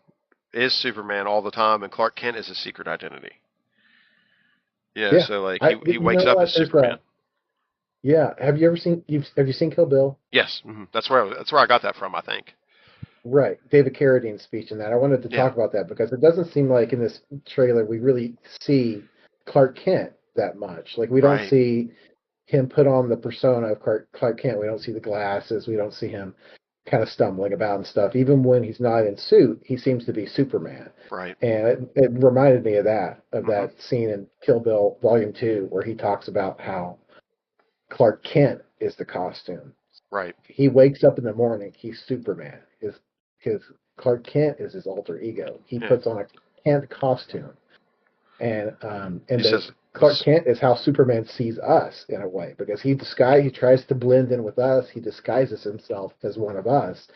is Superman all the time, and Clark Kent is his secret identity. Yeah, Yeah. so like he You know wakes up what? as Superman. Yeah. Have you seen Kill Bill? Yes, that's where I got that from. I think. Right. David Carradine's speech in that. I wanted to Yeah. talk about that because it doesn't seem like in this trailer we really see Clark Kent that much. Like we don't Right. see him put on the persona of Clark Kent. We don't see the glasses. We don't see him kind of stumbling about and stuff. Even when he's not in suit, he seems to be Superman. Right. And it reminded me of Mm-hmm. that scene in Kill Bill Volume 2 where he talks about how Clark Kent is the costume. Right. He wakes up in the morning, he's Superman. His Clark Kent is his alter ego. He Yeah. puts on a Kent costume. And He says Clark Kent is how Superman sees us in a way, because he tries to blend in with us, he disguises himself as one of us,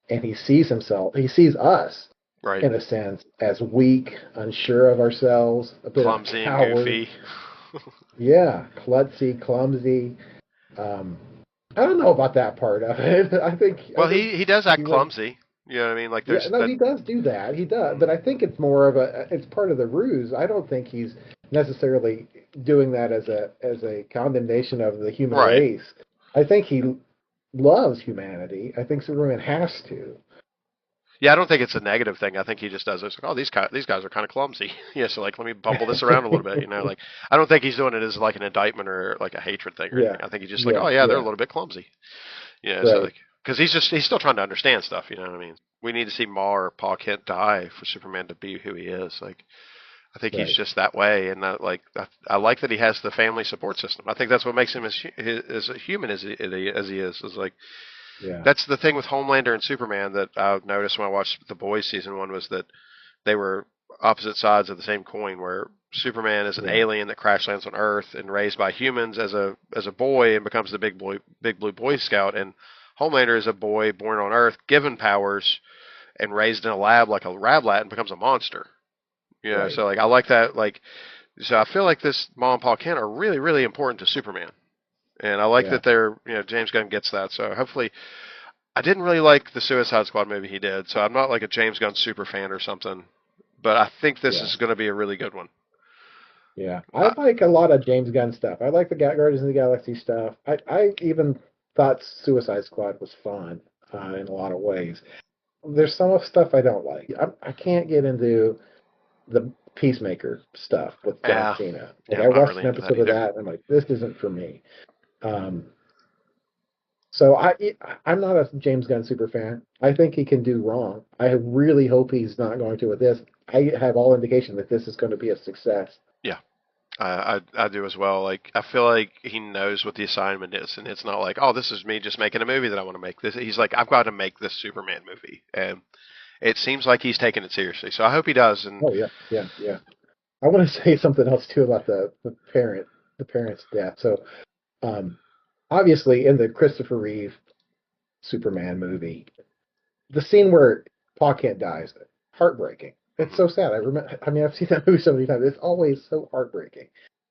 and he sees us right. in a sense as weak, unsure of ourselves, a bit of a Clumsy and coward. goofy. Yeah, klutzy, clumsy. Um, I don't know about that part of it. Well, I think he does act he went. clumsy. You know what I mean? Like Yeah, there's no, that. he does do that. He does, but I think it's more of it's part of the ruse. I don't think he's necessarily doing that as a condemnation of the human Right. race. I think he loves humanity. I think Superman has to. Yeah, I don't think it's a negative thing. I think he just does it. It's like, oh, these guys are kind of clumsy. Yeah, so like let me bumble this around a little bit. You know, like I don't think he's doing it as like an indictment or like a hatred thing or Yeah, anything. I think he's just like, yeah, oh yeah, they're a yeah. little bit clumsy. Yeah, so Right. like because he's still trying to understand stuff. You know what I mean? We need to see Ma or Pa Kent die for Superman to be who he is. Like I think he's Right. just that way, and I like that he has the family support system. I think that's what makes him as a human as he is. Is like Yeah. that's the thing with Homelander and Superman that I noticed when I watched The Boys season 1 was that they were opposite sides of the same coin. Where Superman is an Yeah. alien that crash lands on Earth and raised by humans as a boy and becomes the big blue Boy Scout, and Homelander is a boy born on Earth, given powers, and raised in a lab like a rablat and becomes a monster. You know, Right. so like I like that. Like, so I feel like this Ma and Pa Kent are really really important to Superman, and I like Yeah. that James Gunn gets that. So hopefully I didn't really like the Suicide Squad movie he did, so I'm not like a James Gunn super fan or something. But I think this Yeah. is going to be a really good one. Yeah. I like a lot of James Gunn stuff. I like the Guardians of the Galaxy stuff. I even thought Suicide Squad was fun in a lot of ways. There's some stuff I don't like. I can't get into the Peacemaker stuff with John Yeah, Cena. Like yeah, I I'm not watched really an into that episode of either. that and I'm like, this isn't for me. Um, so I'm not a James Gunn super fan. I think he can do wrong. I really hope he's not going to with this. I have all indication that this is going to be a success. Yeah, I do as well. Like I feel like he knows what the assignment is, and it's not like, oh, this is me just making a movie that I want to make. This he's like, I've got to make this Superman movie, and it seems like he's taking it seriously. So I hope he does. And Oh yeah, yeah, yeah. I want to say something else too about the parent's death. So um, obviously in the Christopher Reeve Superman movie, the scene where Pa Kent dies, heartbreaking. It's mhm, so sad. I mean, I've seen that movie so many times. It's always so heartbreaking.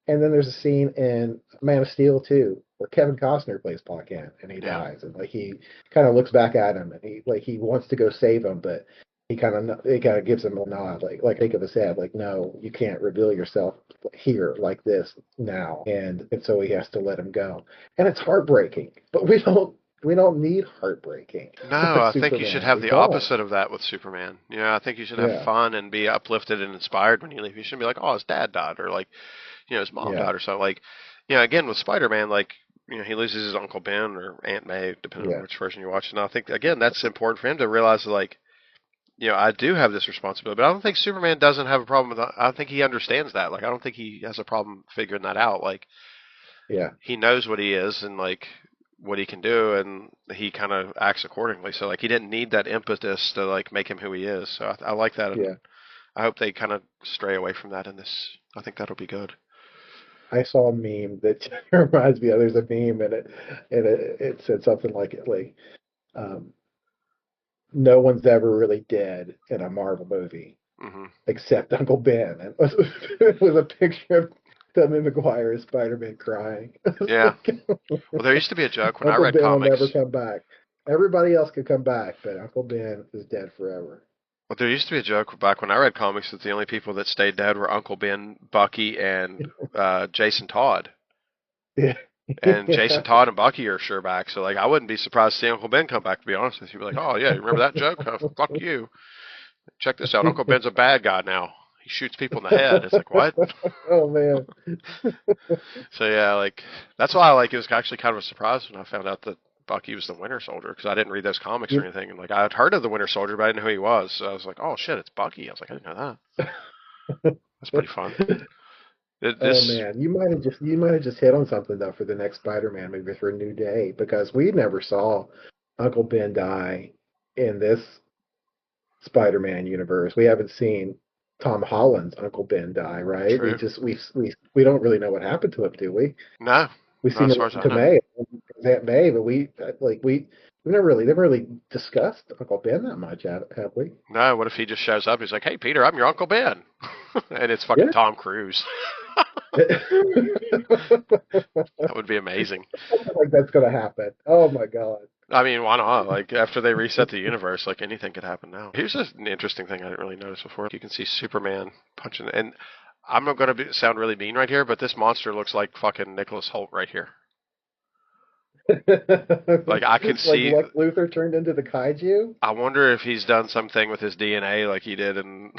And then there's a scene in Man of Steel 2 where Kevin Costner plays Pa Kent and he yeah, dies, and like he kind of looks back at him and he wants to go save him, but he kind of gives him a nod, like think of his head, like no, you can't reveal yourself here like this now, and so he has to let him go, and it's heartbreaking. But we don't need heartbreaking no, with I think you should Superman. have We the don't. opposite of that with Superman. You know, I think you should have Yeah, fun and be uplifted and inspired when you leave. You shouldn't be like, oh, his dad died, or like, his mom yeah, died, or something. Like, again with Spider-Man, like, he loses his Uncle Ben or Aunt May, depending on yeah, which version you're watching. And I think again that's important for him to realize that, like, I do have this responsibility, but I don't think Superman doesn't have a problem with that. I think he understands that. Like, I don't think he has a problem figuring that out. Like, yeah, he knows what he is and like what he can do, and he kind of acts accordingly. So like, he didn't need that impetus to like make him who he is. So I like that, yeah. and I hope they kind of stray away from that in this. I think that'll be good. I saw a meme that reminds me of. There's a meme and it said something like um, no one's ever really dead in a Marvel movie Hmm. except Uncle Ben, and it was a picture of Tobey Maguire as Spider-Man crying. It's Yeah. like, Well, there used to be a joke when I Uncle read Ben will never comics. come back. Everybody else could come back, but Uncle Ben is dead forever. Well, there used to be a joke back when I read comics that the only people that stayed dead were Uncle Ben, Bucky, and Jason Todd. Yeah, And Jason yeah. Todd and Bucky are sure back. So like, I wouldn't be surprised to see Uncle Ben come back. To be honest with you, be like, oh yeah, you remember that joke? Fuck you. Check this out. Uncle Ben's a bad guy now. He shoots people in the head. It's like, what? Oh man. So yeah, like that's why I like it was actually kind of a surprise when I found out that Bucky was the Winter Soldier because I didn't read those comics or You, anything. And like I had heard of the Winter Soldier, but I didn't know who he was. So I was like, oh shit, it's Bucky. I was like, I didn't know that. That's pretty fun. oh This man, you might have just hit on something though for the next Spider-Man movie for New Day because we never saw Uncle Ben die in this Spider-Man universe. We haven't seen Tom Holland's Uncle Ben die, right? We true. just we don't really know what happened to him, do we? No, We've not seen as it far as I to know. May, Aunt May, but we never really discussed Uncle Ben that much, have we? No, what if he just shows up? He's like, hey Peter, I'm your Uncle Ben, and it's fucking Yeah. Tom Cruise. Something That would be amazing. like that's gonna happen. Oh my God. I mean, why not? Like, after they reset the universe, like, anything could happen now. Here's an interesting thing I didn't really notice before. You can see Superman punching, and I'm not going to sound really mean right here, but this monster looks like fucking Nicholas Holt right here. Like, I can Like see, Lex Luthor turned into the kaiju? I wonder if he's done something with his DNA like he did in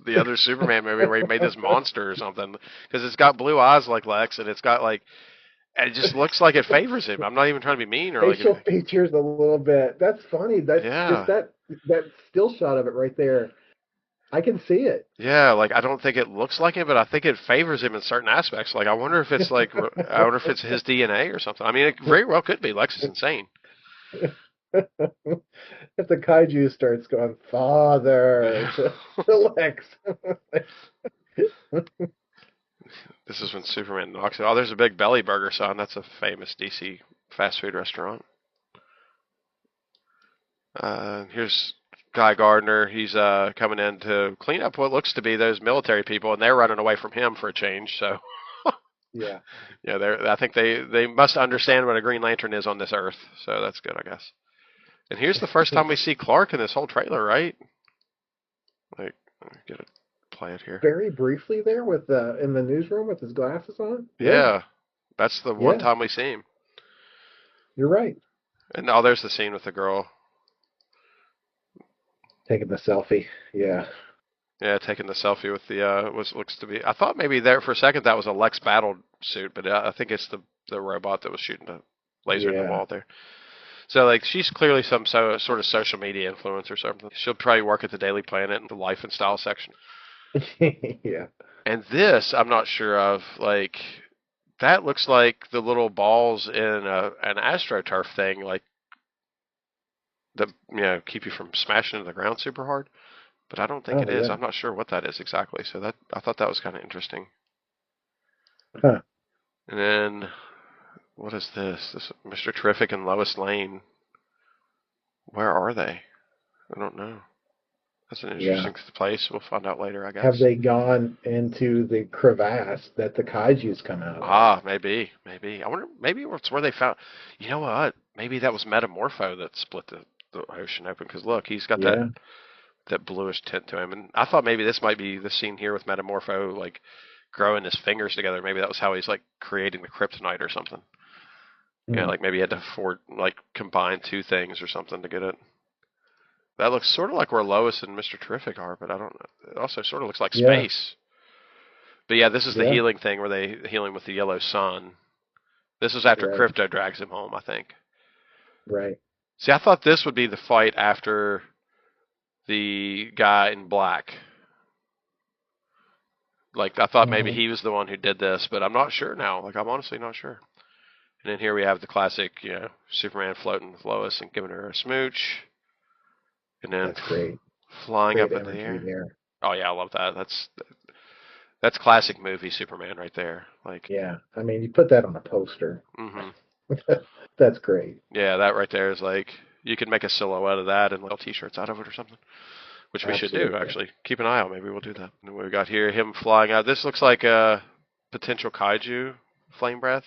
the other Superman movie where he made this monster or something. Because it's got blue eyes like Lex, and it's got, like, and it just looks like it favors him. I'm not even trying to be mean or like Facial anything. features a little bit. That's funny. That's just Yeah. that still shot of it right there. I can see it. Yeah, like I don't think it looks like it, but I think it favors him in certain aspects. Like I wonder if it's like I wonder if it's his DNA or something. I mean, it very well could be. Lex is insane. If the kaiju starts going, Father, to Lex. This is when Superman knocks it. Oh, there's a big Belly Burger sign. That's a famous DC fast food restaurant. Here's Guy Gardner. He's coming in to clean up what looks to be those military people, and they're running away from him for a change. So Yeah. yeah, I think they must understand what a Green Lantern is on this Earth. So that's good, I guess. And here's the first time we see Clark in this whole trailer, right? Like, let me get it, play it here. Very briefly there with in the newsroom with his glasses on. Yeah, that's the one Yeah, time we see him. you're right. And oh, there's the scene with the girl. Taking the selfie. Yeah. Yeah, taking the selfie with the what looks to be. I thought maybe there for a second that was a Lex battle suit, but I think it's the robot that was shooting the laser in the Yeah. wall there. So like she's clearly some sort of social media influencer or something. She'll probably work at the Daily Planet in the life and style section. Yeah. And this I'm not sure of. Like that looks like the little balls in an AstroTurf thing, like that keep you from smashing into the ground super hard. But I don't think it Oh is. yeah. I'm not sure what that is exactly. So that I thought that was kind of interesting. Huh. And then what is this? This Mr. Terrific and Lois Lane. Where are they? I don't know. That's an Yeah. interesting place. We'll find out later, I Have guess. they gone into the crevasse that the kaiju's come out of? Ah, maybe. I wonder. Maybe it's where they found. You know what? Maybe that was Metamorpho that split the ocean open. Because look, he's got Yeah. that bluish tint to him, and I thought maybe this might be the scene here with Metamorpho, like growing his fingers together. Maybe that was how he's like creating the kryptonite or something. Yeah, Hmm. like maybe he had to combine two things or something to get it. That looks sort of like where Lois and Mr. Terrific are, but I don't know. It also sort of looks like Yeah. space. But yeah, this is the Yeah. healing thing where they heal him with the yellow sun. This is after Right. Crypto drags him home, I think. Right. See, I thought this would be the fight after the guy in black. Like, I thought maybe Hmm. he was the one who did this, but I'm not sure now. Like, I'm honestly not sure. And then here we have the classic, Superman floating with Lois and giving her a smooch. And then That's great. flying Great up in the imagery air. there. Oh yeah, I love that. That's classic movie Superman right there. Like, Yeah. I mean, you put that on a poster. hmm That's great. yeah, that right there is like you could make a silhouette of that and little T-shirts out of it or something, which we should do Absolutely. actually. Keep an eye out. Maybe we'll do that. And we got here him flying out. This looks like a potential kaiju flame breath.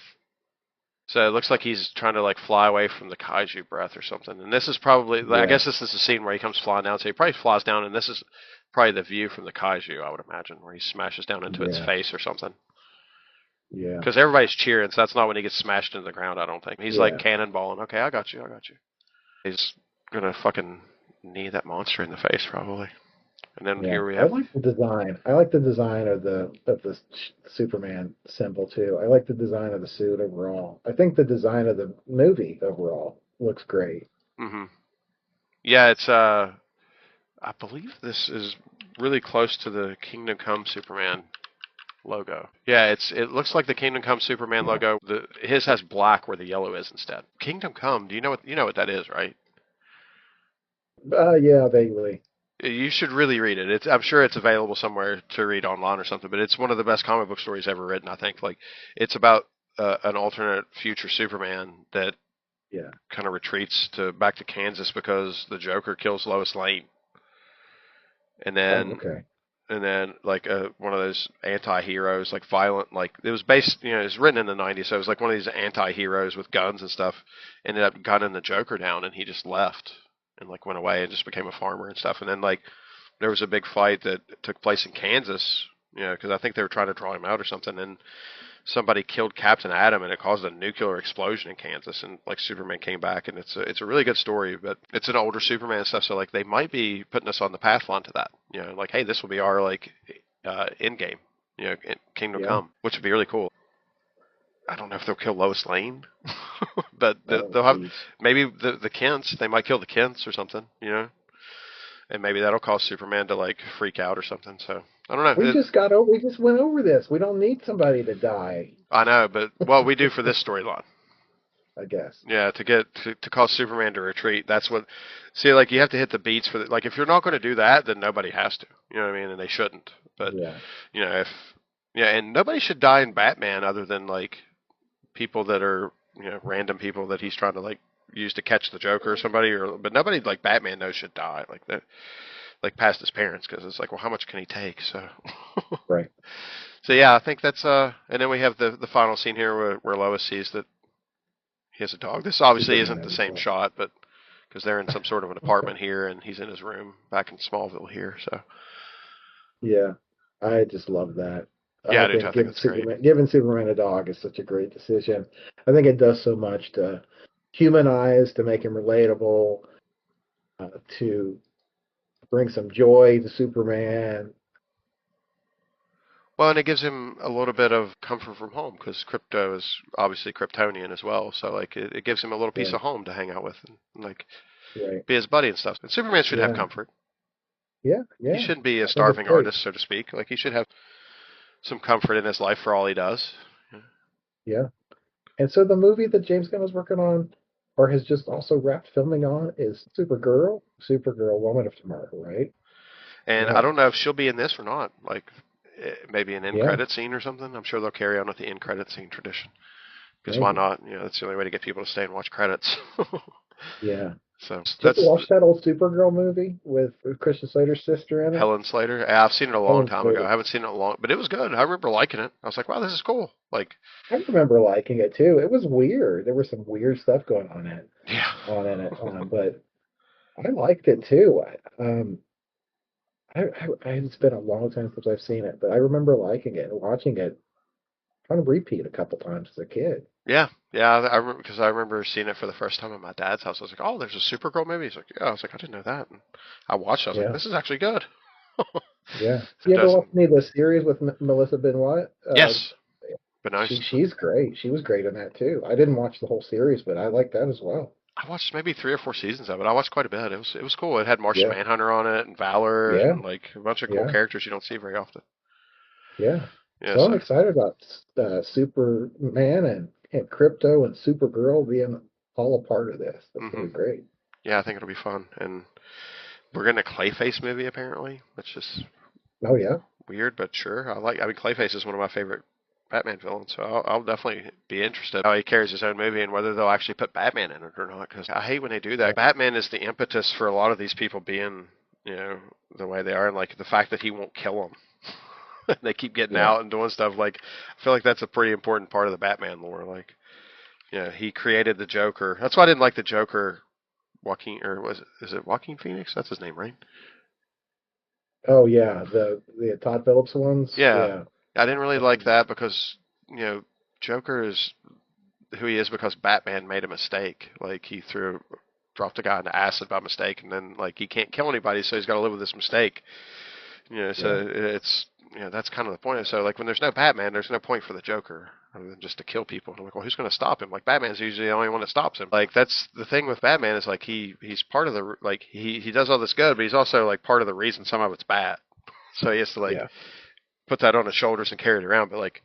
So it looks like he's trying to like fly away from the kaiju breath or something. And this is probably, I Yeah. guess this is the scene where he comes flying down. So he probably flies down, and this is probably the view from the kaiju, I would imagine, where he smashes down into its Yeah. face or something. Yeah. Because everybody's cheering, so that's not when he gets smashed into the ground, I don't think. He's like Yeah. cannonballing. Okay, I got you. He's gonna fucking knee that monster in the face, probably. And then Yeah, here we I have, like the design. I like the design of the Superman symbol too. I like the design of the suit overall. I think the design of the movie overall looks great. hmm yeah, it's I believe this is really close to the Kingdom Come Superman logo. Yeah, it looks like the Kingdom Come Superman logo. His has black where the yellow is instead. Kingdom Come. Do you know what that is, right? Yeah, vaguely. You should really read it. I'm sure it's available somewhere to read online or something. But it's one of the best comic book stories ever written. I think. Like, it's about an alternate future Superman that Yeah. kind of retreats to back to Kansas because the Joker kills Lois Lane, and Oh, then okay. like one of those anti-heroes, like violent, like it was based, it was written in the 90s, so it was like one of these anti-heroes with guns and stuff, ended up gunning the Joker down, and he just left and like went away and just became a farmer and stuff. And then like there was a big fight that took place in Kansas, because I think they were trying to draw him out or something, and somebody killed Captain Atom, and it caused a nuclear explosion in Kansas, and like Superman came back, and it's a really good story, but it's an older Superman stuff, so like they might be putting us on the path onto that, like, hey, this will be our like end game, Kingdom Yeah. Come, which would be really cool. I don't know if they'll kill Lois Lane, but Oh, they'll have geez. maybe the Kents. They might kill the Kents or something, and maybe that'll cause Superman to like freak out or something. So I don't know. We just went over this. We don't need somebody to die, I know, but well, we do for this storyline. I guess. Yeah, to cause Superman to retreat. That's what. See, like you have to hit the beats for the, like if you're not going to do that, then nobody has to. You know what I mean? And they shouldn't. But Yeah. if and nobody should die in Batman other than like people that are random people that he's trying to like use to catch the Joker or somebody. Or but nobody like Batman knows should die like that, like past his parents, because it's like, well, how much can he take? So. Right. So yeah, I think that's and then we have the final scene here where Lois sees that he has a dog. This obviously Superman isn't the has a same dog. shot, but because they're in some sort of an apartment here, and he's in his room back in Smallville here. So Yeah. I just love that. yeah, I I do too. I think think that's great. Giving Superman a dog is such a great decision. I think it does so much to humanize, to make him relatable, to bring some joy to Superman. Well, and it gives him a little bit of comfort from home because Crypto is obviously Kryptonian as well. So like it gives him a little piece Right. of home to hang out with and like Right. be his buddy and stuff. And Superman should have Yeah. comfort. Yeah. He Yeah. shouldn't be a I think it's starving great. artist, so to speak. Like he should have some comfort in his life for all he does. Yeah. And so the movie that James Gunn is working on, or has just also wrapped filming on, is Supergirl. Supergirl, Woman of Tomorrow, right? And I Yeah. don't know if she'll be in this or not. Like maybe an end Yeah. credit scene or something. I'm sure they'll carry on with the end credit scene tradition. Because why Maybe. not? That's the only way to get people to stay and watch credits. Yeah. So Did you that's ever watch that old Supergirl movie with Christian Slater's sister in it? Helen Slater. Yeah, I've seen it a long Helen time ago. Slater. I haven't seen it in a long, but it was good. I remember liking it. I was like, wow, this is cool. Like, I remember liking it too. It was weird. There was some weird stuff going yeah. on in it, but I liked it too. It's been a long time since I've seen it, but I remember liking it and watching it on repeat a couple times as a kid. Yeah, yeah. I remember because I remember seeing it for the first time at my dad's house. I was like, "Oh, there's a Supergirl movie." He's like, "Yeah." I was like, "I didn't know that." And I watched it. I was like, Yeah, "This is actually good." yeah. It You ever watch doesn't. any of the series with Melissa Benoist? Yes, but nice. She's great. She was great in that too. I didn't watch the whole series, but I like that as well. I watched maybe 3 or 4 seasons of it. I watched quite a bit. It was cool. It had Martian Yeah, Manhunter on it and Valor yeah, and like a bunch of cool yeah, characters you don't see very often. yeah. Yeah, So I'm so excited about Superman and Crypto and Supergirl being all a part of this. That's hmm gonna be great. yeah, I think it'll be fun. And we're getting a Clayface movie apparently, which is Oh yeah, weird, but sure. I mean, Clayface is one of my favorite Batman villains, so I'll definitely be interested how he carries his own movie and whether they'll actually put Batman in it or not. Because I hate when they do that. Batman is the impetus for a lot of these people being, the way they are, and like the fact that he won't kill them. They keep getting yeah. out and doing stuff. Like I feel like that's a pretty important part of the Batman lore. Like, he created the Joker. That's why I didn't like the Joker. Joaquin, or is it Joaquin Phoenix? That's his name, right? Oh yeah, the Todd Phillips ones. Yeah, Yeah, I didn't really like that because Joker is who he is because Batman made a mistake. Like he dropped a guy into acid by mistake, and then like he can't kill anybody, so he's got to live with this mistake. Yeah. So it's that's kind of the point. So like when there's no Batman, there's no point for the Joker other than just to kill people. And I'm like, well, who's going to stop him? Like Batman's usually the only one that stops him. Like that's the thing with Batman is like he's part of the like he does all this good, but he's also like part of the reason some of it's bad. So he has to like Yeah. put that on his shoulders and carry it around. But like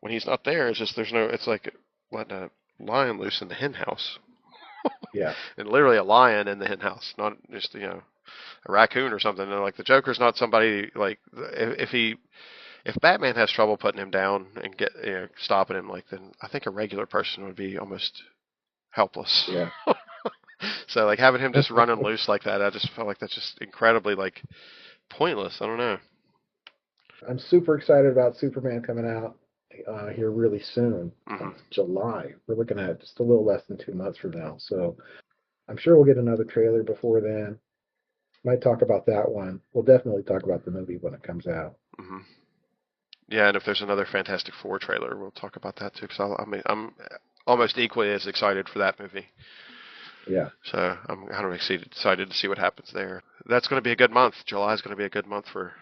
when he's not there, it's just there's no. It's like letting a lion loose in the hen house, Yeah. and literally a lion in the hen house, not just a raccoon or something. And like the Joker's not somebody like if Batman has trouble putting him down and stopping him, like then I think a regular person would be almost helpless. Yeah. So like having him just running loose like that, I just felt like that's just incredibly like pointless. I don't know. I'm super excited about Superman coming out here really soon. Hmm. July. We're looking at just a little less than 2 months from now. So I'm sure we'll get another trailer before then. Might talk about that one. We'll definitely talk about the movie when it comes out. Hmm. Yeah, and if there's another Fantastic Four trailer, we'll talk about that too. Because I'm almost equally as excited for that movie. Yeah. So I'm kind of excited to see what happens there. That's going to be a good month. July is going to be a good month for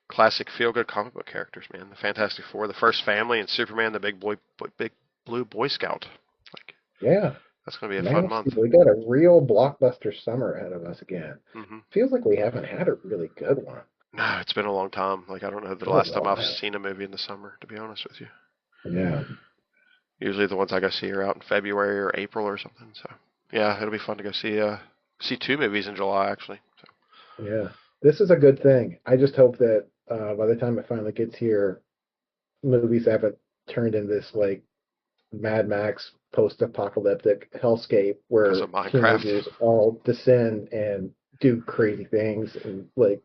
classic feel-good comic book characters, man. The Fantastic Four, the First Family, and Superman, the big blue Boy Scout. Like Yeah. that's going to be a Man fun of month. Steel. We got a real blockbuster summer ahead of us again. Hmm. Feels like we haven't had a really good one. No, it's been a long time. Like I don't know the Been a last time I've while. seen a movie in the summer. To be honest with you, Yeah. usually the ones I go see are out in February or April or something. So yeah, it'll be fun to go see two movies in July actually. So, Yeah. This is a good thing. I just hope that by the time it finally gets here, movies haven't turned in this like Mad Max post-apocalyptic hellscape because where of Minecraft, teenagers all descend and do crazy things and like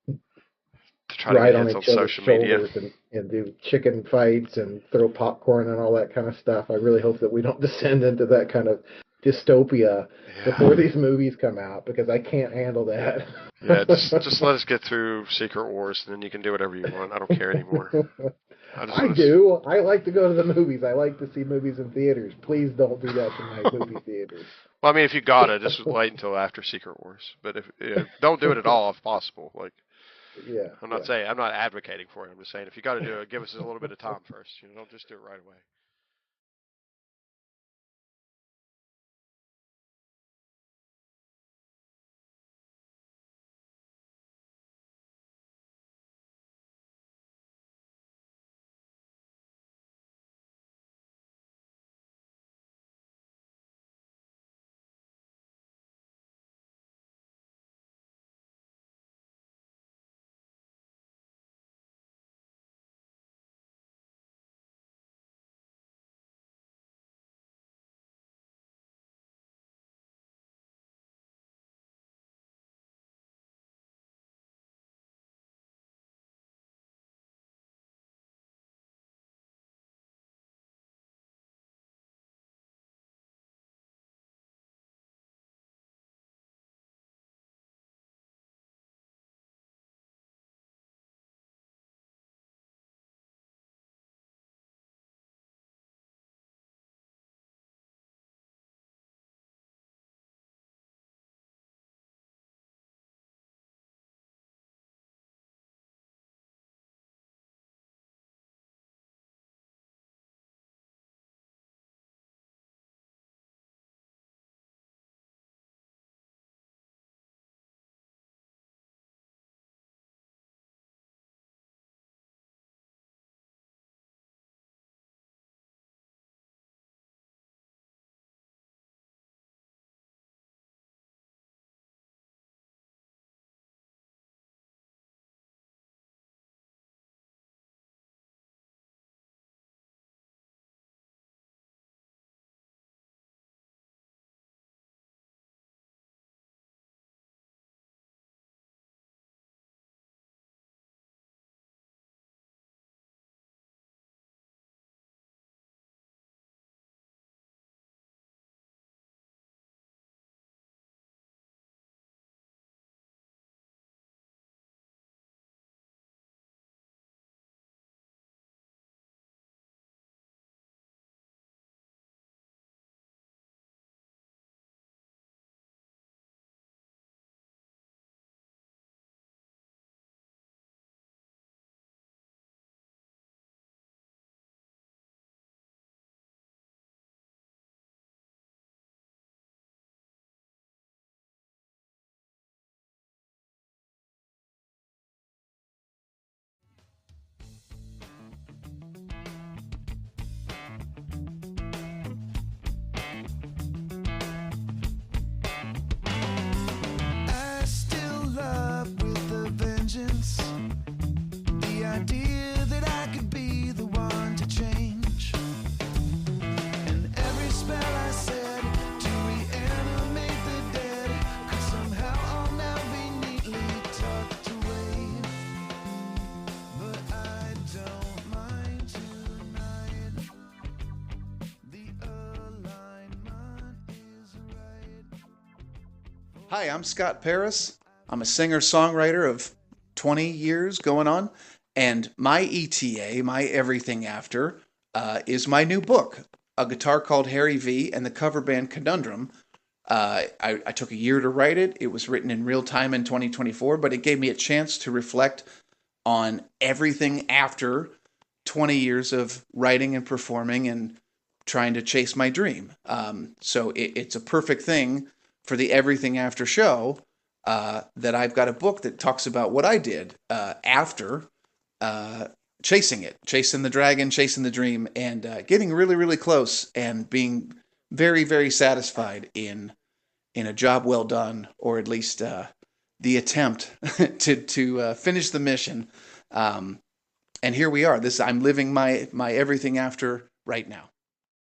to try to get ride on hits on each other's social media. shoulders and do chicken fights and throw popcorn and all that kind of stuff. I really hope that we don't descend into that kind of dystopia before Yeah. these movies come out because I can't handle that. Yeah, just let us get through Secret Wars, and then you can do whatever you want. I don't care anymore. I just I want to. do. I like to go to the movies. I like to see movies in theaters. Please don't do that to my movie theaters. Well, I mean, if you got it, just wait until after Secret Wars. But if don't do it at all if possible. Like Yeah, yeah. I'm not advocating for it. I'm just saying if you got to do it, give us a little bit of time first. Don't just do it right away. Hi, I'm Scott Paris. I'm a singer-songwriter of 20 years going on, and my ETA, my Everything After, is my new book, A Guitar Called Harry V and the Cover Band Conundrum. I took a year to write it. It was written in real time in 2024, but it gave me a chance to reflect on everything after 20 years of writing and performing and trying to chase my dream. So it's a perfect thing for the Everything After show, that I've got a book that talks about what I did after chasing it, chasing the dragon, chasing the dream, and getting really, really close and being very, very satisfied in a job well done, or at least the attempt to finish the mission. And here we are. I'm living my Everything After right now.